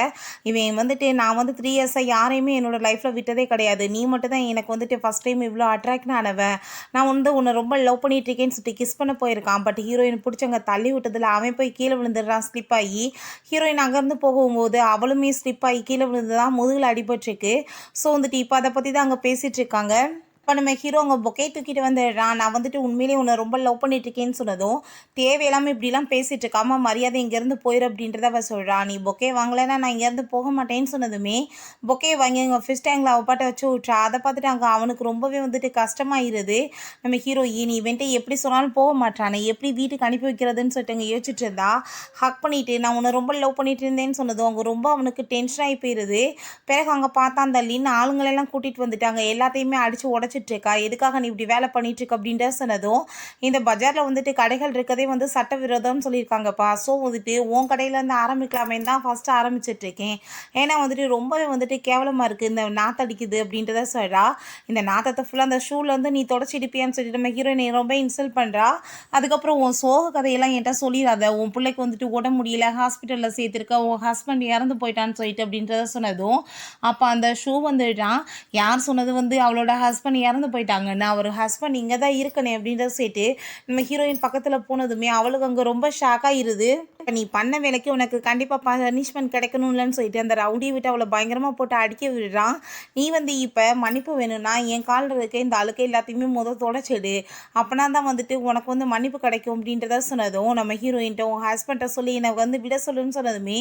இவன் வந்துட்டு நான் வந்து 3 இயர்ஸாக யாரையுமே என்னோடய லைஃப்பில் விட்டதே கிடையாது, நீ மட்டும் தான் எனக்கு வந்துட்டு ஃபஸ்ட் டைம் இவ்வளோ அட்ராக்ட் ஆனவன், நான் வந்து உன்னை ரொம்ப லவ் பண்ணிட்டு இருக்கேன்னு சொல்லிட்டு கிஸ் பண்ண போயிருக்கான். பட் ஹீரோயின் பிடிச்சவங்க தள்ளி விட்டதில் அவன் போய் கீழே விழுந்துடுறான் ஸ்லிப் ஆகி. ஹீரோயின் அங்கேருந்து போகும்போது அவளுமே ஸ்லிப் ஆகி கீழே விழுந்து தான் முதுகில் அடிபட்டுருக்கு. ஸோ வந்துட்டு இப்போ அதை பற்றி தான் அங்கே பேசிகிட்டு இருக்காங்க. இப்போ நம்ம ஹீரோ அங்கே பொக்கே தூக்கிட்டு வந்துடுறான். நான் வந்துட்டு உண்மையிலேயே உன்னை ரொம்ப லவ் பண்ணிட்டு இருக்கேன்னு சொன்னதும் தேவையில்லாமல் இப்படிலாம் பேசிகிட்டு இருக்காம மரியாதை இங்கேருந்து போயிரு அப்படின்றத அவள் சொல்கிறான். நீ பொக்கே வாங்கலைன்னா நான் இங்கேருந்து போக மாட்டேன்னு சொன்னதுமே பொக்கே வாங்கி அங்கே ஃபிஷ் டேங்கில் அவள் பாட்டை வச்சு விட்றா. அதை பார்த்துட்டு அங்கே அவனுக்கு ரொம்பவே வந்துட்டு கஷ்டமாயிருது. நம்ம ஹீரோயின் இவன்ட்டு எப்படி சொன்னாலும் போக மாட்டானே, எப்படி வீட்டுக்கு அனுப்பி வைக்கிறதுன்னு சொல்லிட்டு அங்கே யோசிச்சுட்டு இருந்தா. ஹக் பண்ணிவிட்டு நான் உன்னை ரொம்ப லவ் பண்ணிட்டு இருந்தேன்னு சொன்னதும் அவங்க ரொம்ப அவனுக்கு டென்ஷன் ஆகி போயிடுது. பிறகு அங்கே பார்த்தா அந்த லின் ஆளுங்களெல்லாம் கூட்டிகிட்டு வந்துட்டாங்க, எல்லாத்தையுமே அடித்து உடச்சிட்டு இருக்கா. எதுக்காக நீ இப்படி வேலை பண்ணிட்டு இருக்க அப்படின்ற சொன்னதும் இந்த பஜாரில் வந்துட்டு கடைகள் இருக்கதே வந்து சட்டவிரோதம்னு சொல்லியிருக்காங்கப்பா. ஸோ வந்துட்டு உன் கடையிலேருந்து ஆரம்பிக்கலாமே தான் ஃபஸ்ட்டு ஆரம்பிச்சிட்டு இருக்கேன், ஏன்னா வந்துட்டு ரொம்பவே வந்துட்டு கேவலமாக இருக்குது, இந்த நாத்தடிக்குது அப்படின்றத சொல்கிறா. இந்த நாத்தத்தை ஃபுல்லாக அந்த ஷூலேருந்து நீ தொடச்சிடுப்பியான்னு சொல்லிட்டு நம்ம ஹீரோயினை ரொம்ப இன்சல்ட் பண்ணுறா. அதுக்கப்புறம் உன் சோக கதையெல்லாம் என்கிட்ட சொல்லிடாத, உன் பிள்ளைக்கு வந்துட்டு உடம்பு முடியல ஹாஸ்பிட்டலில் சேர்த்துருக்க, உன் ஹஸ்பண்ட் இறந்து போயிட்டான்னு சொல்லிட்டு அப்படின்றத சொன்னதும் அப்போ அந்த ஷூ வந்துட்டான். யார் சொன்னது வந்து அவளோட ஹஸ்பண்ட் இறந்து போயிட்டாங்க, நான் ஒரு ஹஸ்பண்ட் இங்கே தான் இருக்கனே அப்படின்றத சொல்லிட்டு நம்ம ஹீரோயின் பக்கத்தில் போனதுமே அவளுக்கு அங்கே ரொம்ப ஷாக் ஆயிருது. நீ பண்ண வேலைக்கு உனக்கு கண்டிப்பாக பனிஷ்மெண்ட் கிடைக்கணும்லன்னு சொல்லிட்டு அந்த ரவுடியை விட்டு அவளை பயங்கரமாக போட்டு அடிக்க விடுறான். நீ வந்து இப்போ மன்னிப்பு வேணும்னா என் காலில் இருக்க இந்த அழுக்கை எல்லாத்தையுமே தொடச்சிடு, அப்பனா தான் வந்துட்டு உனக்கு வந்து மன்னிப்பு கிடைக்கும் அப்படின்றத சொன்னதும் நம்ம ஹீரோயின்ட்ட உன் ஹஸ்பண்ட்டை சொல்லி என்னை வந்து விட சொல்லுன்னு சொன்னதுமே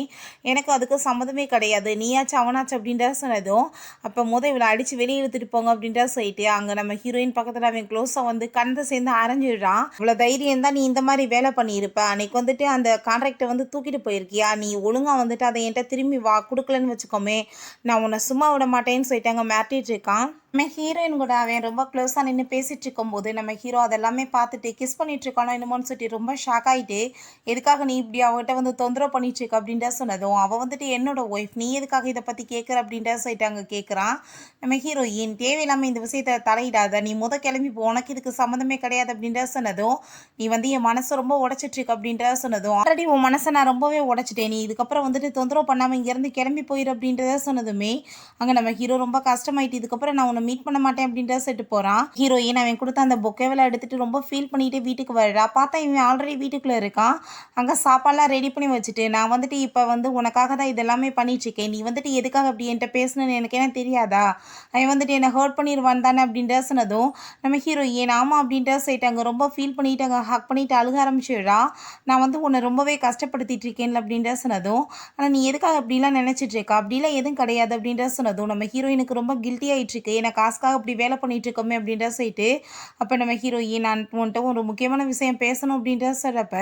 எனக்கு அதுக்கு சம்மதமே கிடையாது, நீயாச்சு அவனாச்சு அப்படின்றத சொன்னதும் அப்போ இவளை அடித்து வெளியே இழுத்துட்டு போங்க அப்படின்றத சொல்லிட்டு அங்கே நம்ம ஹீரோயின் பக்கத்தில் அவன் க்ளோஸாக வந்து கண்ணை சேர்ந்து அரைஞ்சிடுறான். இவ்வளோ தைரியம் தான் நீ இந்த மாதிரி வேலை பண்ணியிருப்ப, அன்னைக்கு வந்துட்டு அந்த கான்ட்ராக்டை வந்து தூக்கிட்டு போயிருக்கியா, நீ ஒழுங்காக வந்துட்டு அதை என்கிட்ட திரும்பி கொடுக்கலன்னு வச்சுக்கோமே, நான் உன்னை சும்மா விட மாட்டேன்னு சொல்லிட்டு அங்கே மிரட்டிட்டு இருக்கான். நம்ம ஹீரோயின் கூட அவன் ரொம்ப க்ளோஸாக நின்று பேசிகிட்டு இருக்கும்போது நம்ம ஹீரோ அதெல்லாமே பார்த்துட்டு கிஸ் பண்ணிட்டு இருக்கானோ என்னமோன்னு சொல்லிட்டு ரொம்ப ஷாக் ஆகிட்டு, எதுக்காக நீ இப்படி அவகிட்ட வந்து தொந்தரவு பண்ணிட்டு இருக்க அப்படின்ற சொன்னதும் அவள் வந்துட்டு என்னோட ஒய்ஃப், நீ எதுக்காக இதை பற்றி கேட்குற அப்படின்ற சொல்லிட்டு அங்கே கேட்குறான். நம்ம ஹீரோயின் தேவையில்லாமல் இந்த விஷயத்தை தலையிடாத, நீ கிளம்பி போ, உனக்கு இதுக்கு சம்மந்தமே கிடையாது அப்படின்ற சொன்னதும் நீ வந்து என் மனசை ரொம்ப உடச்சிட்ருக்கு அப்படின்ற சொன்னதும் ஆல்ரெடி உன் மனசை நான் ரொம்பவே உடச்சிட்டேன், நீ இதுக்கப்புறம் வந்துட்டு தொந்தரவு பண்ணாமல் இங்கேருந்து கிளம்பி போயிரு அப்படின்றத சொன்னதுமே அங்கே நம்ம ஹீரோ ரொம்ப கஷ்டமாயிட்டு, இதுக்கப்புறம் நான் மீட் பண்ண மாட்டேன் அப்படின்றத செட்டு போறான். ஹீரோயின் அவன் கொடுத்த அந்த பொக்கேவெல்லாம் எடுத்துட்டு ரொம்ப ஃபீல் பண்ணிட்டு வீட்டுக்கு வரா. பார்த்தா இவன் ஆல்ரெடி வீட்டுக்குள்ள இருக்கான். அங்கே சாப்பாடுலாம் ரெடி பண்ணி வச்சுட்டு, நான் வந்துட்டு இப்போ வந்து உனக்காக தான் இதெல்லாமே பண்ணிட்டு இருக்கேன், நீ வந்துட்டு எதுக்காக அப்படி என்கிட்ட பேசணுன்னு எனக்கு என்ன தெரியாதா, அவன் வந்துட்டு என்னை ஹர்ட் பண்ணிடுவான் தானே அப்படின்ற சொன்னதும் நம்ம ஹீரோயின் ஆமா அப்படின்ற சொல்லிட்டு அங்கே ரொம்ப ஃபீல் பண்ணிட்டு அங்கே ஹக் பண்ணிட்டு அழுக ஆரம்பிச்சிடுறா. நான் வந்து உன்னை ரொம்பவே கஷ்டப்படுத்திட்டு இருக்கேன்ல அப்படின்ற சொன்னதும், ஆனால் நீ எதுக்காக அப்படிலாம் நினைச்சிட்டு இருக்கா, அப்படிலாம் எதுவும் கிடையாது அப்படின்ற சொன்னதும் நம்ம ஹீரோயினுக்கு ரொம்ப கில்ட்டி ஆயிட்டு இருக்கு, எனக்கு காசுக்காக அப்படி வேலை பண்ணிட்டு இருக்கோமே அப்படின்ற சொல்லிட்டு அப்போ நம்ம ஹீரோயின் நான் உன்ட்ட ஒரு முக்கியமான விஷயம் பேசணும் அப்படின்ற சொல்கிறப்ப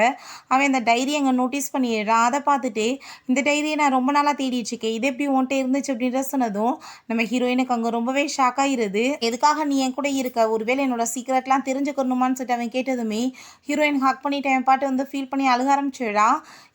அவன் இந்த டைரி அங்கே நோட்டீஸ் பண்ணிடுறான். அதை பார்த்துட்டு இந்த டைரியை நான் ரொம்ப நாளாக தேடிட்டு இருக்கேன், இது எப்படி உன்ட்ட இருந்துச்சு அப்படின்ற சொன்னதும் நம்ம ஹீரோயினுக்கு அங்கே ரொம்பவே ஷாக் ஆகிருது. எதுக்காக நீ என் கூட இருக்க, ஒருவேளை என்னோட சீக்கிரட்லாம் தெரிஞ்சுக்கணுமான்னு சொல்லிட்டு அவன் கேட்டதுமே ஹீரோயின் ஹக் பண்ணிட்டு அவன் பாட்டு வந்து ஃபீல் பண்ணி அழுக ஆரம்பிச்சிடா.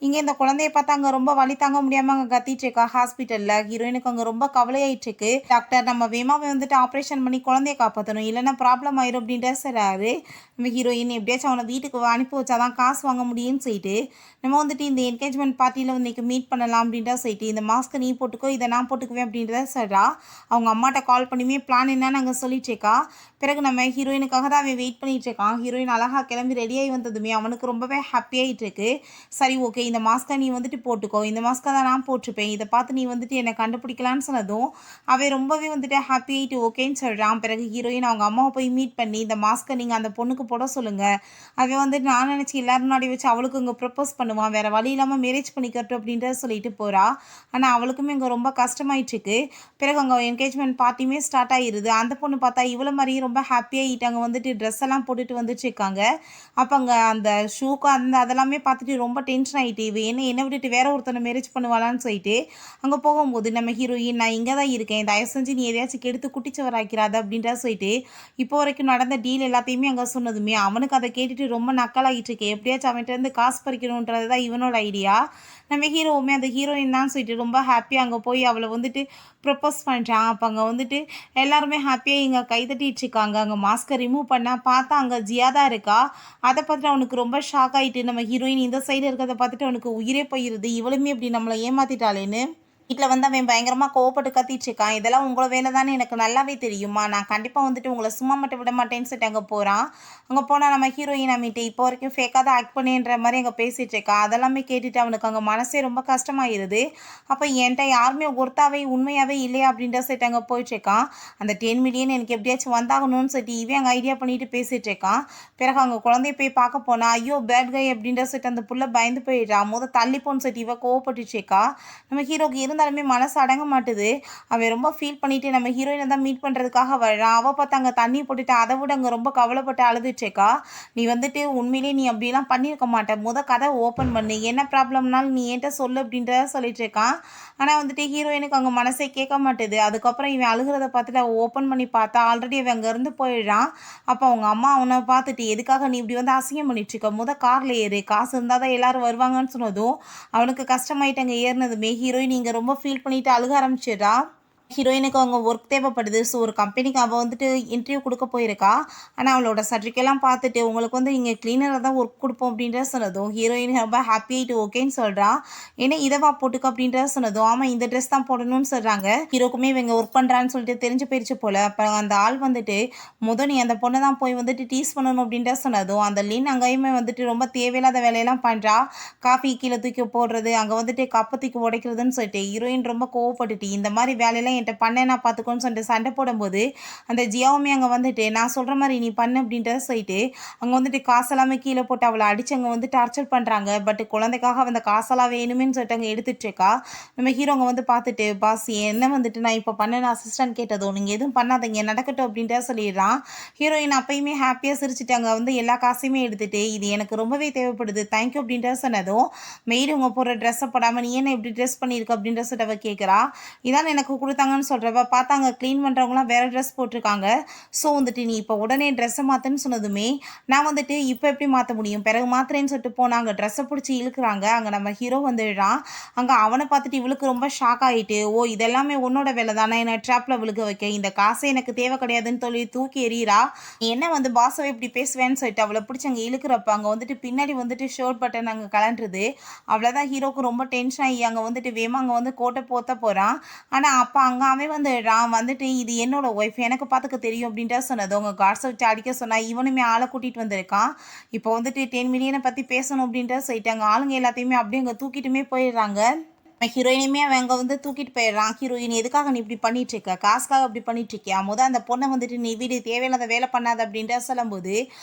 இங்கே இந்த குழந்தைய பார்த்தா அங்கே ரொம்ப வலி தாங்க முடியாமல் அங்கே கத்திட்டு இருக்கா ஹாஸ்பிட்டலில். ஹீரோயினுக்கு அங்கே ரொம்ப கவலையாயிட்டு இருக்கு. டாக்டர் நம்ம வேமாவை வந்துட்டு ஆப்ரேஷன் பண்ணி குழந்தைய காப்பாற்றணும், இல்லைன்னா ப்ராப்ளம் ஆயிரும் அப்படின்ற சொல்கிறாரு. நம்ம ஹீரோயின் எப்படியாச்சும் அவனை வீட்டுக்கு அனுப்பி வச்சாதான் காசு வாங்க முடியும்னு சொல்லிட்டு நம்ம வந்துட்டு இந்த என்கேஜ்மெண்ட் பார்ட்டியில் வந்து இன்றைக்கி மீட் பண்ணலாம் அப்படின்றத சொல்லிட்டு இந்த மாஸ்க்கு நீ போட்டுக்கோ, இதை நான் போட்டுக்குவேன் அப்படின்றத சொல்கிறா. அவங்க அம்மாட்ட கால் பண்ணியுமே பிளான் என்னன்னு நாங்கள் சொல்லிட்டு இருக்கா. பிறகு நம்ம ஹீரோயினுக்காக தான் அவன் வெயிட் பண்ணிட்டு இருக்கான். ஹீரோயின் அழகாக கிளம்பி ரெடியாகி வந்ததுமே அவனுக்கு ரொம்பவே ஹாப்பியாகிட்டு இருக்கு. சரி ஓகே, இந்த மாஸ்க்கை நீ வந்துட்டு போட்டுக்கோ, இந்த மாஸ்க்கை தான் நான் போட்டிருப்பேன், இதை பார்த்து நீ வந்துட்டு என்னை கண்டுபிடிக்கலான்னு சொன்னதும் அவன் ரொம்பவே வந்துட்டு ஹாப்பியாகிட்டு ஓகேன்னு சொல்கிறான். பிறகு ஹீரோயின் அவங்க அம்மாவை போய் மீட் பண்ணி இந்த மாஸ்க்கை நீங்கள் அந்த பொண்ணுக்கு போட சொல்லுங்கள், அவன் வந்துட்டு நான் நினச்சி எல்லாரும் முன்னாடி வச்சு அவளுக்கு இங்கே ப்ரப்போஸ் பண்ணுவான், வேறு வழி இல்லாமல் மேரேஜ் பண்ணிக்கட்டும் அப்படின்றத சொல்லிட்டு போகிறா. ஆனால் அவளுக்குமே இங்கே ரொம்ப கஷ்டமாயிட்டுருக்கு. பிறகு அங்கே என்கேஜ்மெண்ட் பார்ட்டியுமே ஸ்டார்ட் ஆகிடுது. அந்த பொண்ணு பார்த்தா இவ்வளோ மாதிரியே ரொம்ப ஹாப்பியாகிட்டு அங்கே வந்துட்டு ட்ரெஸ் எல்லாம் போட்டுட்டு வந்துட்டு இருக்காங்க. அப்போ அங்கே அந்த ஷூக்கு அதெல்லாமே பார்த்துட்டு ரொம்ப டென்ஷன் ஆகிட்டு, இவ என்னை விட்டுட்டு வேற ஒருத்தனை மேரேஜ் பண்ணுவாளான்னு சொல்லிட்டு அங்கே போகும்போது நம்ம ஹீரோயின் நான் இங்கே தான் இருக்கேன், தயவு செஞ்சு நீ எதையாச்சும் கெடுத்து குட்டிச்சவராக்கிறாத அப்படின்றத சொல்லிட்டு இப்போ வரைக்கும் நடந்த டீல் எல்லாத்தையுமே அங்கே சொன்னதுமே அவனுக்கு அதை கேட்டுட்டு ரொம்ப நக்கலாகிட்டு இருக்கேன், எப்படியாச்சும் அவன்கிட்ட இருந்து காசு பறிக்கணுன்றது தான் இவனோட ஐடியா. நம்ம ஹீரோவுமே அந்த ஹீரோயின் தான் சொல்லிட்டு ரொம்ப ஹாப்பியாக அங்கே போய் அவளை வந்துட்டு ப்ரப்போஸ் பண்ணுறான். அப்போ அங்கே வந்துட்டு எல்லாருமே ஹாப்பியாக இங்கே கைதட்டிட்டு இருக்காங்க. அங்கே மாஸ்கை ரிமூவ் பண்ணால் பார்த்தா அங்கே ஜியாதா இருக்கா. அதை பார்த்துட்டு அவனுக்கு ரொம்ப ஷாக் ஆகிட்டு நம்ம ஹீரோயின் இந்த சைடு இருக்கிறத பார்த்துட்டு அவனுக்கு உயிரே போயிடுது, இவளுமே இப்படி நம்மளை ஏமாத்திட்டாளேன்னு வீட்டில் வந்து அவன் பயங்கரமாக கோவப்பட்டு கத்திட்டு இருக்கான். இதெல்லாம் உங்களோட வேலை தானே எனக்கு நல்லாவே தெரியுமா, நான் கண்டிப்பாக வந்துட்டு உங்களை சும்மா மட்டும் விட மாட்டேன்னு சொல்லிட்டு அங்கே போகிறான். அங்கே போனால் நம்ம ஹீரோயின் அம்மிட்டு இப்போ வரைக்கும் ஃபேக்காக தான் ஆக்ட் பண்ணின்ற மாதிரி அங்கே பேசிகிட்டு இருக்கான். அதெல்லாமே கேட்டுட்டு அவனுக்கு அங்கே மனசே ரொம்ப கஷ்டமாயிருது. அப்போ என்கிட்ட யாருமே ஒருத்தாவே உண்மையாகவே இல்லையா அப்படின்ற சொல்லிட்டு அங்கே போயிட்டுருக்கான். அந்த 10 மில்லியன் எனக்கு எப்படியாச்சும் வந்தாகணும்னு சொல்லிட்டு இவன் அங்கே ஐடியா பண்ணிட்டு பேசிகிட்டு இருக்கான். பிறகு அங்கே குழந்தைய போய் பார்க்க போனால் ஐயோ பேட் கை அப்படின்ற சொல்லிட்டு அந்த புள்ள பயந்து போயிடுறான். தள்ளிப்போன்னு சொல்லிட்டு இவ கோவப்பட்டுட்டு இருக்கா. நம்ம ஹீரோக்கு இருந்தாலுமே மனசு அடங்க மாட்டுது. அவன் ரொம்ப ஃபீல் பண்ணிட்டு நம்ம ஹீரோயினை தான் மீட் பண்ணுறதுக்காக வர்றான். அவள் பார்த்து அங்கே தண்ணி போட்டுட்டு அதை விட அங்கே ரொம்ப கவலைப்பட்டு அழுதுச்சேக்கா. நீ வந்துட்டு உண்மையிலேயே நீ அப்படிலாம் பண்ணியிருக்க மாட்டேன், கதை ஓப்பன் பண்ணு, என்ன ப்ராப்ளம்னாலும் நீ என்கிட்ட சொல்லு அப்படின்றத சொல்லிட்டு இருக்கான். ஆனால் வந்துட்டு ஹீரோயினுக்கு அங்கே மனசே கேட்க மாட்டுது. அதுக்கப்புறம் இவன் அழுகிறத பார்த்துட்டு அவள் ஓப்பன் பண்ணி பார்த்தா ஆல்ரெடி அவன் அங்கேருந்து போயிடுறான். அப்போ அவங்க அம்மா அவனை பார்த்துட்டு எதுக்காக நீ இப்படி வந்து அசிங்கம் பண்ணிட்டு இருக்க, காரில் ஏறு, காசு இருந்தால் தான் எல்லாரும் வருவாங்கன்னு சொன்னதும் அவனுக்கு கஷ்டமாயிட்டு அங்கே ஏறினதுமே ஹீரோயின் இங்கே ரொம்ப ஃபீல் பண்ணிட்டு அழுக ஆரம்பிச்சிடா. ஹீரோயினுக்கு அவங்க ஒர்க் தேவைப்படுது. ஸோ ஒரு கம்பெனிக்கு அவள் வந்துட்டு இன்டர்வியூ கொடுக்க போயிருக்கா. ஆனால் அவளோட சர்டிஃபிகேட்லாம் பார்த்துட்டு உங்களுக்கு வந்து இங்கே கிளீனராக தான் ஒர்க் கொடுப்போம் அப்படின்றத சொன்னதும் ஹீரோயின் ரொம்ப ஹாப்பி ஆகிட்டு ஓகேன்னு சொல்கிறா. ஏன்னா இதவா போட்டுக்க அப்படின்றத சொன்னதும் ஆமாம் இந்த ட்ரெஸ் தான் போடணும்னு சொல்கிறாங்க. ஹீரோக்குமே இவங்க ஒர்க் பண்ணுறான்னு சொல்லிட்டு தெரிஞ்சு போயிடுச்சு போல். அப்போ அந்த ஆள் வந்துட்டு நீ அந்த பொண்ணை தான் போய் வந்துட்டு டீஸ் பண்ணணும் அப்படின்றத சொன்னதும் அந்த லீன் அங்கேயுமே வந்துட்டு ரொம்ப தேவையில்லாத வேலையெல்லாம் பண்ணுறா. காஃபி கீழே தூக்கி போடுறது, அங்கே வந்துட்டு கப்பை தூக்கி உடைக்கிறதுன்னு சொல்லிட்டு ஹீரோயின் ரொம்ப கோவப்பட்டுட்டு இந்த மாதிரி வேலையெல்லாம் என்கிட்ட பண்ண நான் பார்த்துக்கோன்னு சொல்லிட்டு சண்டை போடும்போது அந்த ஜியாவுமே அங்கே வந்துட்டு நான் சொல்கிற மாதிரி நீ பண்ணு அப்படின்றத சொல்லிட்டு அங்கே வந்துட்டு காசெல்லாமே கீழே போட்டு அவளை அடித்து அங்கே வந்து டார்ச்சர் பண்ணுறாங்க. பட் குழந்தைக்காக அந்த காசெல்லாம் வேணுமேன்னு சொல்லிட்டு அங்கே எடுத்துட்டு இருக்கா. நம்ம ஹீரோ அங்கே வந்து பார்த்துட்டு பாஸ் என்ன வந்துட்டு நான் இப்போ பண்ணேன்னு அசிஸ்டன்ட் கேட்டதோ நீங்கள் எதுவும் பண்ணாதீங்க நடக்கட்டும் அப்படின்றத சொல்லிடுறான். ஹீரோயின் அப்பயுமே ஹாப்பியாக சிரிச்சுட்டாங்க வந்து எல்லா காசையுமே எடுத்துட்டு இது எனக்கு ரொம்பவே தேவைப்படுது தேங்க்யூ அப்படின்றத சொன்னதும் மெய்டு உங்க போடுற ட்ரெஸ்ஸை போடாமல் நீ என்ன இப்படி ட்ரெஸ் பண்ணியிருக்க அப்படின்ற சொல்லிட்டு அவள் கேட்குறா. இதான் எனக்கு கொடுத்தாங்கன்னு சொல்கிறவ பார்த்தாங்க க்ளீன் பண்ணுறவங்களாம் வேறு ட்ரெஸ் போட்டிருக்காங்க. ஸோ வந்துட்டு நீ இப்போ உடனே ட்ரெஸ்ஸை மாற்றுன்னு சொன்னதுமே நான் வந்துட்டு இப்போ எப்படி மாற்ற முடியும் பிறகு மாத்திரேன்னு சொல்லிட்டு போனாங்க. ட்ரெஸ்ஸை பிடிச்சி இழுக்கிறாங்க. அங்கே நம்ம ஹீரோ வந்துடுறான். அங்கே அவனை பார்த்துட்டு இவளுக்கு ரொம்ப ஷாக் ஆகிட்டு ஓ இதெல்லாமே உன்னோட வேலை தானே என்ன ட்ராப்பில் விழுக வைக்க இந்த காசை எனக்கு தேவை கிடையாதுன்னு சொல்லி தூக்கி எறிகிறா. நீ என்ன வந்து பாஸவை இப்படி பேசுவேன்னு சொல்லிட்டு அவளை பிடிச்சி அங்கே இழுக்கிறப்ப அங்கே வந்துட்டு பின்னாடி வந்துட்டு ஷர்ட் பட்டன் அங்கே கலண்டுருது. அவ்வளோதான் ஹீரோக்கு ரொம்ப டென்ஷன் ஆகி அங்கே வந்துட்டு வேமா அங்கே வந்து கோட்டை போத்த போகிறான். ஆனால் அப்போ அங்கே அவன் வந்துடுறான். வந்துட்டு இது என்னோட ஒய்ஃப் எனக்கு பார்த்துக்க தெரியும் அப்படின்ட்டு சொன்னது உங்கள் கார்ஸை வச்சு அடிக்க சொன்னால் இவனுமே ஆளை கூட்டிகிட்டு வந்திருக்கான். இப்போ வந்துட்டு 10 மில்லியனை பற்றி பேசணும் அப்படின்ட்டு சொல்லிட்டாங்க. ஆளுங்க எல்லாத்தையுமே அப்படியே அங்கே தூக்கிட்டுமே போயிடுறாங்க. ஹீரோயினுமே அவன் அங்கே வந்து தூக்கிட்டு போயிடுறான். ஹீரோயின் எதுக்காக நீ இப்படி பண்ணிட்டு இருக்க காசுக்காக இப்படி பண்ணிட்டு இருக்கியா அந்த பொண்ணை வந்துட்டு நீ வீடு தேவையில்லாத வேலை பண்ணாத அப்படின்ட்டு சொல்லும்போது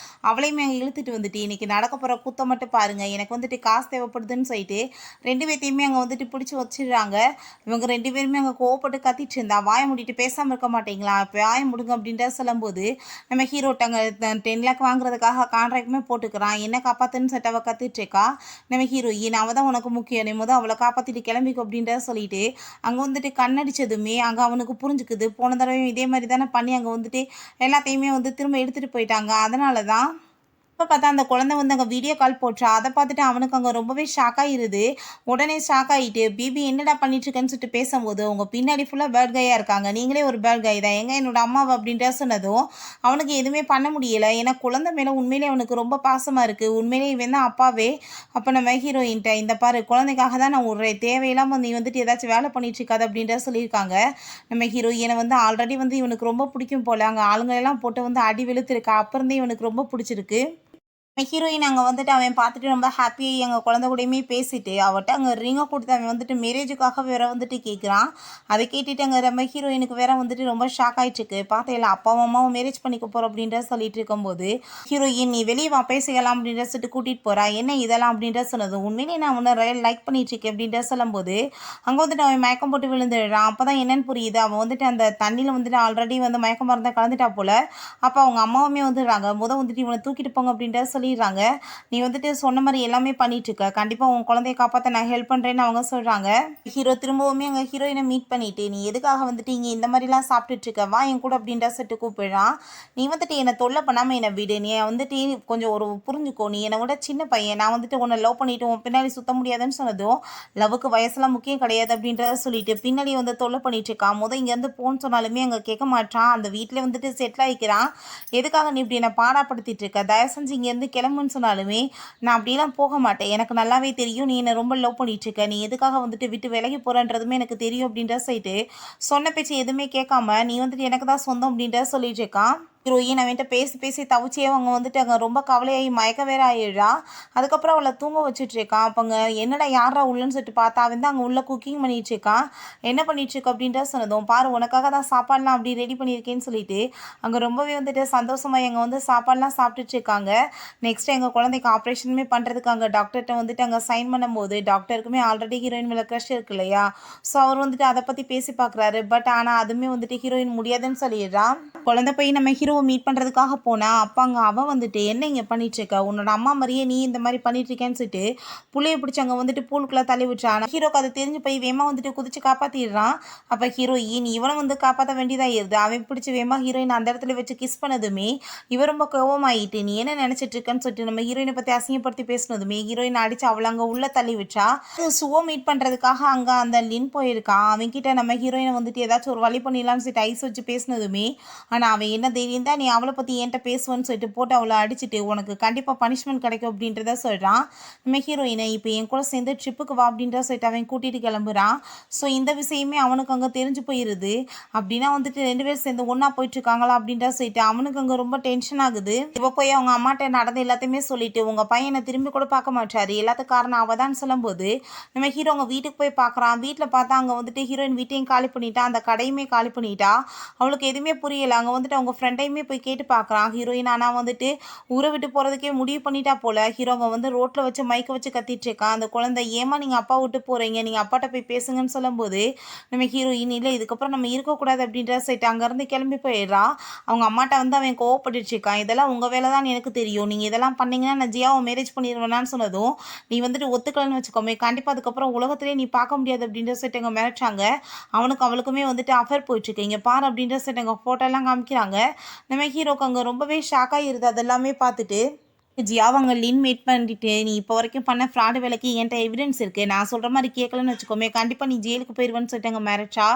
அவளையுமே அங்கே இழுத்துட்டு வந்துட்டு இன்னைக்கு நடக்க போகிற கூத்த மட்டும் பாருங்க எனக்கு வந்துட்டு காசு தேவைப்படுதுன்னு சொல்லிட்டு 2 பேர்த்தையுமே அங்கே வந்துட்டு பிடிச்சி வச்சிடுறாங்க. இவங்க 2 பேருமே அங்கே கோவப்பட்டு கத்திட்டு இருந்தா வாயை முடிட்டு பேசாமல் இருக்க மாட்டீங்களா இப்போ வாயை முடுங்க அப்படின்ட்டு சொல்லும்போது நம்ம ஹீரோட்டாங்க 10 லேக் வாங்குறதுக்காக கான்ட்ராக்டுமே போட்டுக்கிறான். என்ன காப்பாத்துன்னு சொல்லிட்டு அவள் கத்திட்டு இருக்கா. நம்ம ஹீரோயின் அவள் தான் உனக்கு முக்கியம் நீ அவளை காப்பாற்றிட்டு கிளம்பி அப்படின்றத சொல்லிட்டு அங்கே வந்துட்டு கண்ணடிச்சதுமே அங்கே அவனுக்கு புரிஞ்சுக்குது போன தடவையும் இதே மாதிரி தானே பண்ணி அங்கே வந்துட்டு எல்லாத்தையுமே வந்து திரும்ப எடுத்துகிட்டு போயிட்டாங்க. அதனால தான் இப்போ பார்த்தா அந்த குழந்தை வந்து அங்கே வீடியோ கால் போட்டுறா. அதை பார்த்துட்டு அவனுக்கு அங்கே ரொம்பவே ஷாக் ஆகிடுது. உடனே ஷாக் ஆகிட்டு பிபி என்னடா பண்ணிட்டுருக்கேன்னு சொல்லிட்டு பேசும்போது உங்கள் பின்னாடி ஃபுல்லாக பேட் கையாக இருக்காங்க நீங்களே ஒரு பேட் கை தான் எங்கே என்னோட அம்மாவை அப்படின்ட்டு சொன்னதும் அவனுக்கு எதுவுமே பண்ண முடியலை. ஏன்னா குழந்தை மேலே உண்மையிலே அவனுக்கு ரொம்ப பாசமாக இருக்குது. உண்மையிலே இவன் தான் அப்பாவே. அப்போ நம்ம ஹீரோயின்ட்ட இந்த பாரு குழந்தைக்காக தான் நான் ஒரு தேவையில்லாமல் நீ வந்துட்டு ஏதாச்சும் வேலை பண்ணிட்டு இருக்காது அப்படின்ற சொல்லியிருக்காங்க. நம்ம ஹீரோயினை வந்து ஆல்ரெடி வந்து இவனுக்கு ரொம்ப பிடிக்கும் போல் அங்கே ஆளுங்களெல்லாம் போட்டு வந்து அடி வெளுத்துருக்கா. அப்புறந்தே இவனுக்கு ரொம்ப பிடிச்சிருக்கு. ஹீரோயின் அங்கே வந்துட்டு அவன் பார்த்துட்டு ரொம்ப ஹாப்பியாகி எங்கள் குழந்தை கூடயுமே பேசிட்டு அவட்ட அங்கே ரிங்கை கொடுத்து அவன் வந்துட்டு மேரேஜுக்காக வேற வந்துட்டு கேட்குறான். அதை கேட்டுட்டு அங்கே நம்ம ஹீரோயினுக்கு வேற வந்துட்டு ரொம்ப ஷாக் ஆகிட்டுருக்கு. பார்த்தேன் அப்பாவும் அம்மாவும் மேரேஜ் பண்ணிக்க போகிறோம் அப்படின்ற சொல்லிட்டு இருக்கும்போது ஹீரோயின் நீ வெளியே வா பேசிக்கலாம் அப்படின்ற சொல்லிட்டு கூட்டிகிட்டு போகிறா. என்ன இதெல்லாம் அப்படின்ற சொன்னது உண்மையிலே நான் உன்னை லைக் பண்ணிட்டு இருக்கேன் அப்படின்ற சொல்லும்போது அங்கே வந்துட்டு அவன் மயக்கம் போட்டு விழுந்துடுறான். அப்போ தான் என்னன்னு புரியுது அவன் வந்துட்டு அந்த தண்ணியில் வந்துட்டு ஆல்ரெடி வந்து மயக்கம் மருந்தை கலந்துட்டா போல். அப்போ அவங்க அம்மாவுமே வந்துடுறாங்க. வந்துட்டு இவனை தூக்கிட்டு போங்க அப்படின்ற சொல்லிடுறாங்க. நீ வந்துட்டு சொன்ன மாதிரி எல்லாமே பண்ணிட்டு இருக்க கண்டிப்பாக உன் குழந்தைய காப்பாற்ற நான் ஹெல்ப் பண்ணுறேன்னு அவங்க சொல்கிறாங்க. ஹீரோ திரும்பவுமே அங்கே ஹீரோயினை மீட் பண்ணிட்டு நீ எதுக்காக வந்துட்டு இங்கே இந்த மாதிரிலாம் சாப்பிட்டுட்டு இருக்க வா என் கூட அப்படின்ற சொல்லிட்டு கூப்பிடுறான். நீ வந்துட்டு என்னை தொல்லை பண்ணாமல் என்னை விடு நீ வந்துட்டு கொஞ்சம் ஒரு புரிஞ்சுக்கோ நீ என்னை விட சின்ன பையன் நான் வந்துட்டு உன்னை லவ் பண்ணிட்டு உன் பின்னாடி சுத்த முடியாதுன்னு சொன்னதும் லவ்வுக்கு வயசுலாம் முக்கியம் கிடையாது அப்படின்றத சொல்லிட்டு பின்னாடி வந்து தொல்லை பண்ணிட்டு இருக்கான். இங்கேருந்து போன்னு சொன்னாலுமே அங்கே கேட்க மாட்டான். அந்த வீட்டில் வந்துட்டு செட்டில் ஆகிக்கிறான். எதுக்காக நீ இப்படி என்னை பாடாப்படுத்திட்டு இருக்க தயவு செஞ்சு இங்கேருந்து கிளம்புன்னு சொன்னாலுமே நான் அப்படிலாம் போக மாட்டேன் எனக்கு நல்லாவே தெரியும் நீ என்னை ரொம்ப லவ் பண்ணிட்டு இருக்க நீ எதுக்காக வந்துட்டு விட்டு விலகி போகிறன்றதுமே எனக்கு தெரியும் அப்படின்ற சொல்லிட்டு சொன்ன பேச்சு எதுவுமே கேட்காம நீ வந்துட்டு எனக்கு தான் சொந்தம் அப்படின்ற சொல்லிட்டு இருக்கான். ஹீரோயின் அவன்கிட்ட பேசி பேசி தவிச்சே அவங்க வந்துட்டு அங்கே ரொம்ப கவலையாகி மயக்க வேற ஆயிடுறா. அதுக்கப்புறம் அவளை தூங்க வச்சுட்டு இருக்கான். அப்போங்க என்னடா யாரா உள்ளன்னு சொல்லிட்டு பார்த்தா அவன் தான் அங்கே உள்ள குக்கிங் பண்ணிட்டு இருக்கான். என்ன பண்ணிட்டு இருக்க அப்படின்ற சொன்னதும் பாரு உனக்காக தான் சாப்பாடுலாம் அப்படி ரெடி பண்ணியிருக்கேன்னு சொல்லிட்டு அங்கே ரொம்பவே வந்துட்டு சந்தோஷமாக எங்கள் வந்து சாப்பாடுலாம் சாப்பிட்டுட்டு இருக்காங்க. நெக்ஸ்ட் எங்கள் குழந்தைக்கு ஆப்ரேஷனுமே பண்ணுறதுக்கு அங்கே டாக்டர்கிட்ட வந்துட்டு அங்கே சைன் பண்ணும்போது டாக்டருக்குமே ஆல்ரெடி ஹீரோயின் மேலே க்ரஷ் இருக்கு இல்லையா. ஸோ அவர் வந்துட்டு அதை பற்றி பேசி பார்க்குறாரு. பட் ஆனால் அதுவுமே வந்துட்டு ஹீரோயின் முடியாதுன்னு சொல்லிடுறான். குழந்தை போய் நம்ம ஹீரோவை மீட் பண்ணுறதுக்காக போனேன். அப்போ அங்கே அவள் வந்துட்டு என்ன இங்கே பண்ணிகிட்ருக்க, உன்னோட அம்மா மாதிரியே நீ இந்த மாதிரி பண்ணிகிட்ருக்கேன்னு சொல்லிட்டு புள்ளைய பிடிச்சி அங்கே வந்துட்டு பூலுக்குள்ளே தள்ளி விட்டுறான். ஹீரோக்கு அது தெரிஞ்சு போய் வேமா வந்துட்டு குதிச்சு காப்பாற்றிடுறான். அப்போ ஹீரோயின் இவனை வந்து காப்பாற்ற வேண்டியதாக இருது. அவன் பிடிச்சி வேமா ஹீரோயின் அந்த இடத்துல வச்சு கிஸ் பண்ணதுமே இவ ரொம்ப கோவமாயிட்டு நீ என்ன நினச்சிட்டு இருக்கன்னு சொல்லிட்டு நம்ம ஹீரோயினை பற்றி அசிங்கப்படுத்தி பேசினதுமே ஹீரோயினை அடித்து அவளை அங்கே உள்ளே தள்ளி விட்டா. சுவோ மீட் பண்ணுறதுக்காக அங்கே அந்த லின் போயிருக்கான். அவன்கிட்ட நம்ம ஹீரோயினை வந்துட்டு ஏதாச்சும் ஒரு வழி பண்ணிடலாம்னு சொல்லிட்டு ஐஸ் வச்சு பேசினதுமே ஆனால் அவன் என்ன தைரியம் தான் நீ அவளை பற்றி என்கிட்ட பேசுவேன்னு சொல்லிட்டு போட்டு அவளை அடிச்சுட்டு உனக்கு கண்டிப்பாக பனிஷ்மெண்ட் கிடைக்கும் அப்படின்றத சொல்கிறான். நம்ம ஹீரோயினை இப்போ என் கூட சேர்ந்து ட்ரிப்புக்கு வா அப்படின்ற சொல்லிட்டு அவன் கூட்டிகிட்டு கிளம்புறான். ஸோ இந்த விஷயமே அவனுக்கு அங்கே தெரிஞ்சு போயிடுது. அப்படின்னா வந்துட்டு 2 பேரும் சேர்ந்து ஒன்றா போயிட்டுருக்காங்களா அப்படின்ற சொல்லிட்டு அவனுக்கு அங்கே ரொம்ப டென்ஷன் ஆகுது. இப்போ போய் அவங்க அம்மாட்ட நடந்த எல்லாத்தையுமே சொல்லிட்டு உங்கள் பையனை திரும்பி கூட பார்க்க மாட்டாரு, எல்லாத்துக்கும் காரணம் அவள் தான் சொல்லும்போது நம்ம ஹீரோ அவங்க வீட்டுக்கு போய் பார்க்குறான். வீட்டில் பார்த்தா அங்கே வந்துட்டு ஹீரோயின் வீட்டையும் காலி பண்ணிட்டா, அந்த கடையுமே காலி பண்ணிட்டா. அவளுக்கு எதுவுமே புரியலை. அங்கே வந்துட்டு அவங்க ஃப்ரெண்டையுமே போய் கேட்டு பார்க்குறான். ஹீரோயின் ஆனால் வந்துட்டு ஊரை விட்டு போகிறதுக்கே முடிவு பண்ணிட்டா போல. ஹீரோங்க வந்து ரோட்டில் வச்சு மைக்க வச்சு கத்திட்டு இருக்கான். அந்த குழந்தை ஏமா நீங்கள் அப்பா விட்டு போகிறீங்க, நீங்கள் அப்பாட்ட போய் பேசுங்கன்னு சொல்லும்போது நம்ம ஹீரோயின் இல்லை இதுக்கப்புறம் நம்ம இருக்கக்கூடாது அப்படின்ற சைட்டு அங்கேருந்து கிளம்பி போயிடுறா. அவங்க அம்மாட்ட வந்து அவன் கோவப்பட்டுட்டு இருக்கான். இதெல்லாம் உங்கள் வேலை தான் எனக்கு தெரியும், நீங்கள் இதெல்லாம் பண்ணீங்கன்னா நான் ஜியாவை மேரேஜ் பண்ணிடுவேனான்னு சொன்னதும் நீ வந்துட்டு ஒத்துக்கலன்னு வச்சுக்கோமே கண்டிப்பாக அதுக்கப்புறம் உலகத்திலே நீ பார்க்க முடியாது அப்படின்ற சைட்டு அங்கே மிரட்டாங்க. அவளுக்குமே வந்துட்டு அஃபேர் போயிட்டுருக்கு இங்கே பாரு அப்படின்ற சைட்டு அங்கே ஃபோட்டோலாம் காமிக்கிறாங்க. நம்ம ஹீரோக்கு அங்கே ரொம்பவே ஷாக் ஆகிருது அதெல்லாமே பார்த்துட்டு. ஜியாவை அங்கே லின் மீட் பண்ணிட்டு நீ இப்போ வரைக்கும் பண்ண ஃப்ராடு வேலைக்கு என்கிட்ட எவிடன்ஸ் இருக்குது, நான் சொல்கிற மாதிரி கேட்கலன்னு வச்சுக்கோமே கண்டிப்பாக நீ ஜெயிலுக்கு போயிடுவேன்னு சொல்லிட்டு அங்கே மிரட்டா.